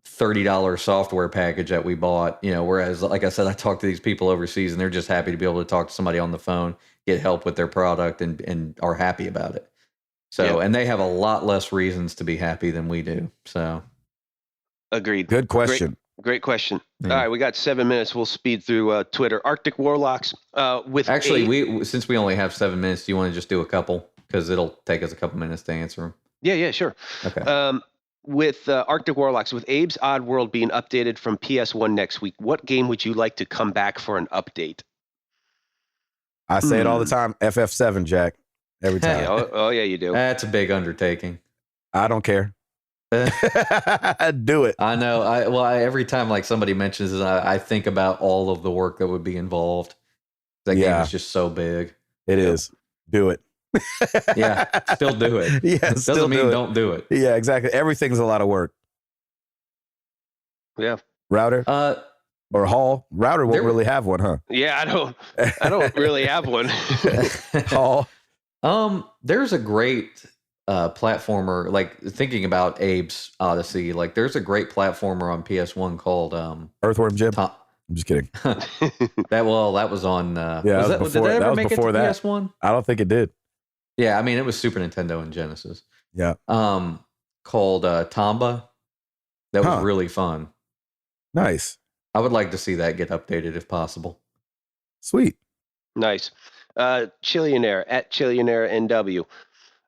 $30 software package that we bought, whereas, like I said, I talk to these people overseas, and they're just happy to be able to talk to somebody on the phone, get help with their product, and are happy about it. So, and they have a lot less reasons to be happy than we do. So, agreed. Good question. Great question. Yeah. All right, we got 7 minutes. We'll speed through Twitter. Arctic Warlocks. Since we only have 7 minutes, do you want to just do a couple? Because it'll take us a couple minutes to answer them. Yeah, sure. Okay. With Arctic Warlocks, with Abe's Odd World being updated from PS1 next week, what game would you like to come back for an update? I say it all the time. FF7, Jack. Every time. Oh, yeah, you do. That's a big undertaking. I don't care. Do it. I know. Every time like somebody mentions it, I think about all of the work that would be involved. That game is just so big. It is. Do it. Yeah, still do it. Yeah, doesn't mean don't do it. Yeah, exactly. Everything's a lot of work. Yeah. Router or Hall. Router won't really have one, huh? Yeah, I don't really have one. Hall. There's a great platformer. Like, thinking about Abe's Odyssey, like there's a great platformer on PS1 called Earthworm Jim. I'm just kidding. That was on. Did that ever make it to PS1? I don't think it did. Yeah, I mean, it was Super Nintendo and Genesis. Yeah. Called Tomba. That was really fun. Nice. I would like to see that get updated if possible. Sweet. Nice. Chillionaire at Chillionaire NW.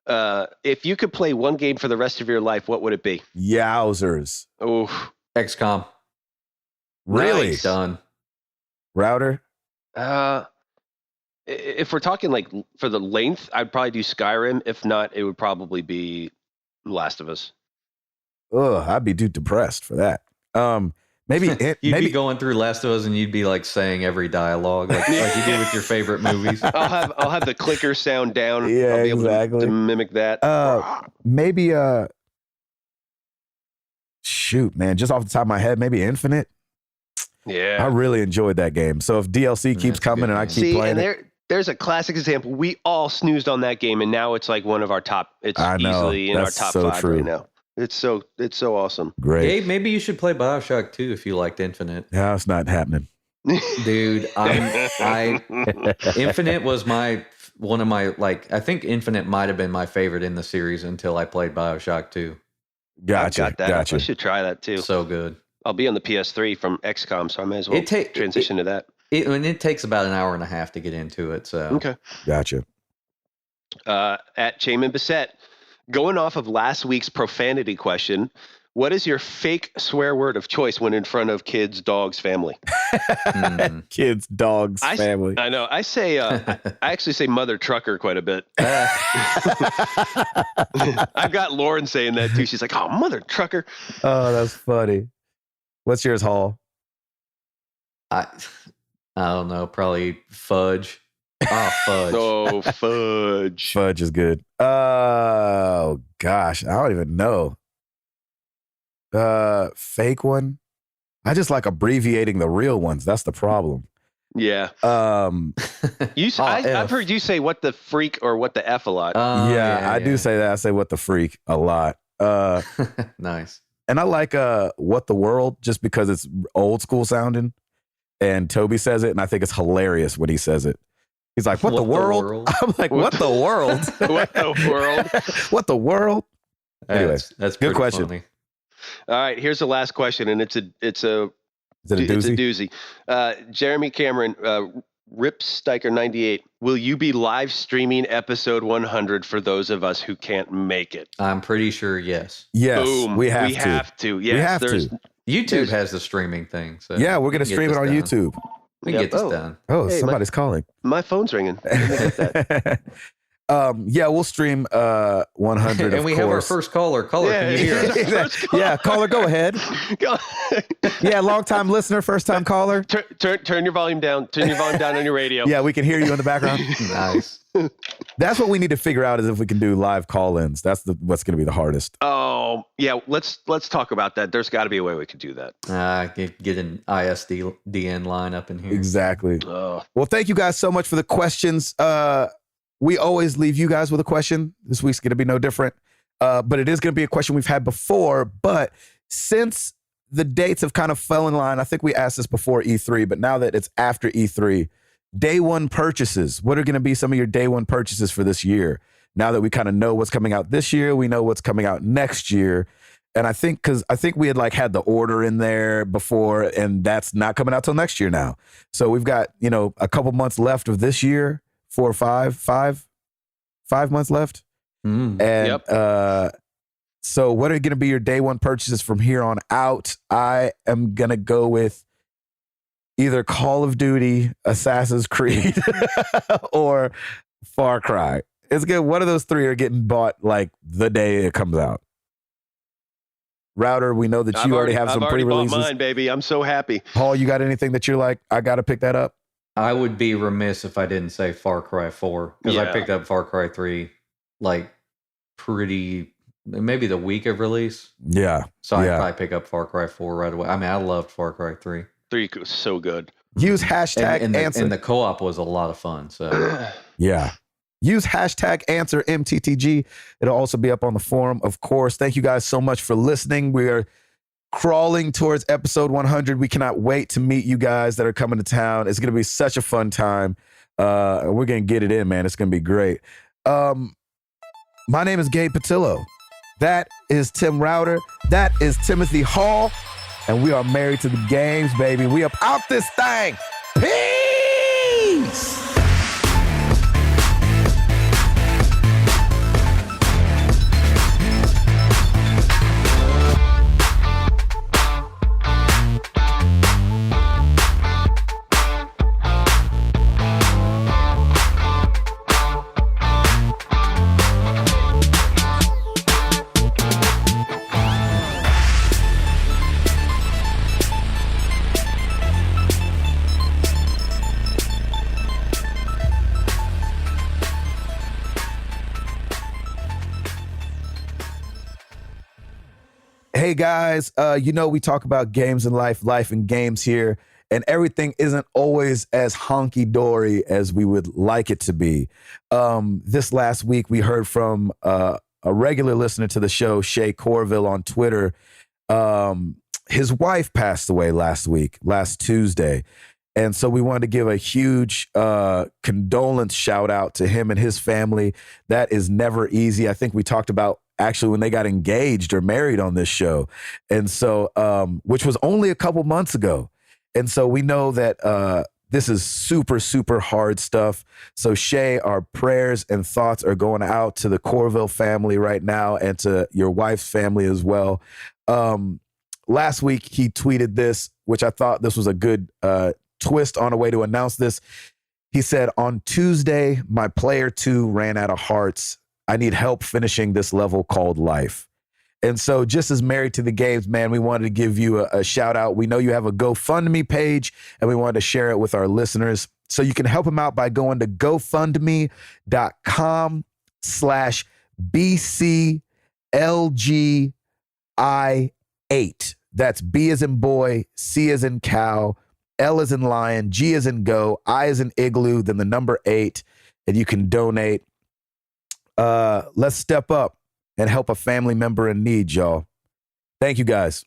If you could play one game for the rest of your life, what would it be? Yowzers. Oh, XCOM. Really? Nice. Done. Router? If we're talking like for the length, I'd probably do Skyrim. If not, it would probably be Last of Us. Ugh, I'd be too depressed for that. Maybe You'd maybe be going through Last of Us and you'd be like saying every dialogue like you do with your favorite movies. I'll have the clicker sound down. Yeah, I'll be able exactly. to mimic that. maybe shoot, man, just off the top of my head, maybe Infinite. Yeah. I really enjoyed that game. So if DLC keeps coming and I keep playing it. There's a classic example. We all snoozed on that game, and now it's like one of our top. It's I know. easily in That's our top so 5 true. right now. It's so awesome. Great. Gabe, maybe you should play BioShock 2 if you liked Infinite. Yeah, it's not happening. Dude, Infinite was one of my I think Infinite might have been my favorite in the series until I played BioShock 2. Gotcha. Got that. Gotcha. I should try that too. So good. I'll be on the PS3 from XCOM, so I may as well transition to that. It takes about an hour and a half to get into it. So Okay. Gotcha. At Chaman Bissett, going off of last week's profanity question, what is your fake swear word of choice when in front of kids, dogs, family? Kids, dogs, family. I know. I say, I actually say mother trucker quite a bit. I've got Lauren saying that too. She's like, oh, mother trucker. Oh, that's funny. What's yours, Hall? I don't know, probably fudge. Oh, fudge. Oh, fudge. Fudge is good. Oh, gosh. I don't even know. Fake one? I just like abbreviating the real ones. That's the problem. Yeah. I've I've heard you say what the freak or what the F a lot. I do say that. I say what the freak a lot. Nice. And I like what the world just because it's old school sounding. And Toby says it, and I think it's hilarious when he says it. He's like, what the world? I'm like, what the world? What the world? What the world? Anyway, that's good question. Funny. All right, here's the last question, and it's a Is it a doozy? Jeremy Cameron, Ripstiker 98. Will you be live streaming episode 100 for those of us who can't make it? I'm pretty sure yes. Yes, Boom. we have to. Yes, we have to. YouTube has the streaming thing. So yeah, we're going to stream it on YouTube. We can get this done. Oh, hey, somebody's calling. My phone's ringing. Yeah, we'll stream 100. And we have our first caller. Caller, can you hear us? Yeah, caller, go ahead. Yeah, long time listener, first time caller. Turn your volume down. Turn your volume down on your radio. Yeah, we can hear you in the background. Nice. That's what we need to figure out is if we can do live call-ins. That's what's going to be the hardest. Oh, yeah. Let's talk about that. There's got to be a way we could do that. Get an ISDN line up in here. Exactly. Oh. Well, thank you guys so much for the questions. We always leave you guys with a question. This week's going to be no different. But it is going to be a question we've had before. But since the dates have kind of fell in line, I think we asked this before E3, but now that it's after E3, day one purchases. What are going to be some of your day one purchases for this year? Now that we kind of know what's coming out this year, we know what's coming out next year. And I think we had had the order in there before, and that's not coming out till next year now. So we've got, a couple months left of this year. 4 or 5 months left. And so what are going to be your day one purchases from here on out? I am going to go with either Call of Duty, Assassin's Creed, or Far Cry. It's good. One of those three are getting bought the day it comes out. Router, we know that you already have some pre-releases. I've already bought mine, baby. I'm so happy. Paul, you got anything that you're like, I got to pick that up? I would be remiss if I didn't say Far Cry 4 because I picked up Far Cry 3 maybe the week of release. Yeah. So I'd probably pick up Far Cry 4 right away. I mean, I loved Far Cry 3. 3 was so good. Use hashtag answer. And the co-op was a lot of fun. So yeah. Use hashtag answer MTTG. It'll also be up on the forum, of course. Thank you guys so much for listening. We are crawling towards episode 100. We cannot wait to meet you guys that are coming to town. It's going to be such a fun time. We're going to get it in, man. It's going to be great. My name is Gabe Patillo. That is Tim Router. That is Timothy Hall. And we are married to the games, baby. We up out this thing. Peace! Hey guys, we talk about games and life and games here, and everything isn't always as honky-dory as we would like it to be. This last week, we heard from a regular listener to the show, Shay Corville, on Twitter. His wife passed away last Tuesday. And so we wanted to give a huge condolence shout out to him and his family. That is never easy. I think we talked about actually when they got engaged or married on this show. And so, which was only a couple months ago. And so we know that this is super, super hard stuff. So Shay, our prayers and thoughts are going out to the Corville family right now and to your wife's family as well. Last week, he tweeted this, which I thought this was a good twist on a way to announce this. He said, on Tuesday, my player 2 ran out of hearts. I need help finishing this level called life. And so just as Married to the Games, man, we wanted to give you a shout out. We know you have a GoFundMe page and we wanted to share it with our listeners. So you can help him out by going to GoFundMe.com/BCLGI8. That's B as in boy, C as in cow, L as in lion, G as in go, I as in igloo, then the number 8, and you can donate. Let's step up and help a family member in need, y'all. Thank you, guys.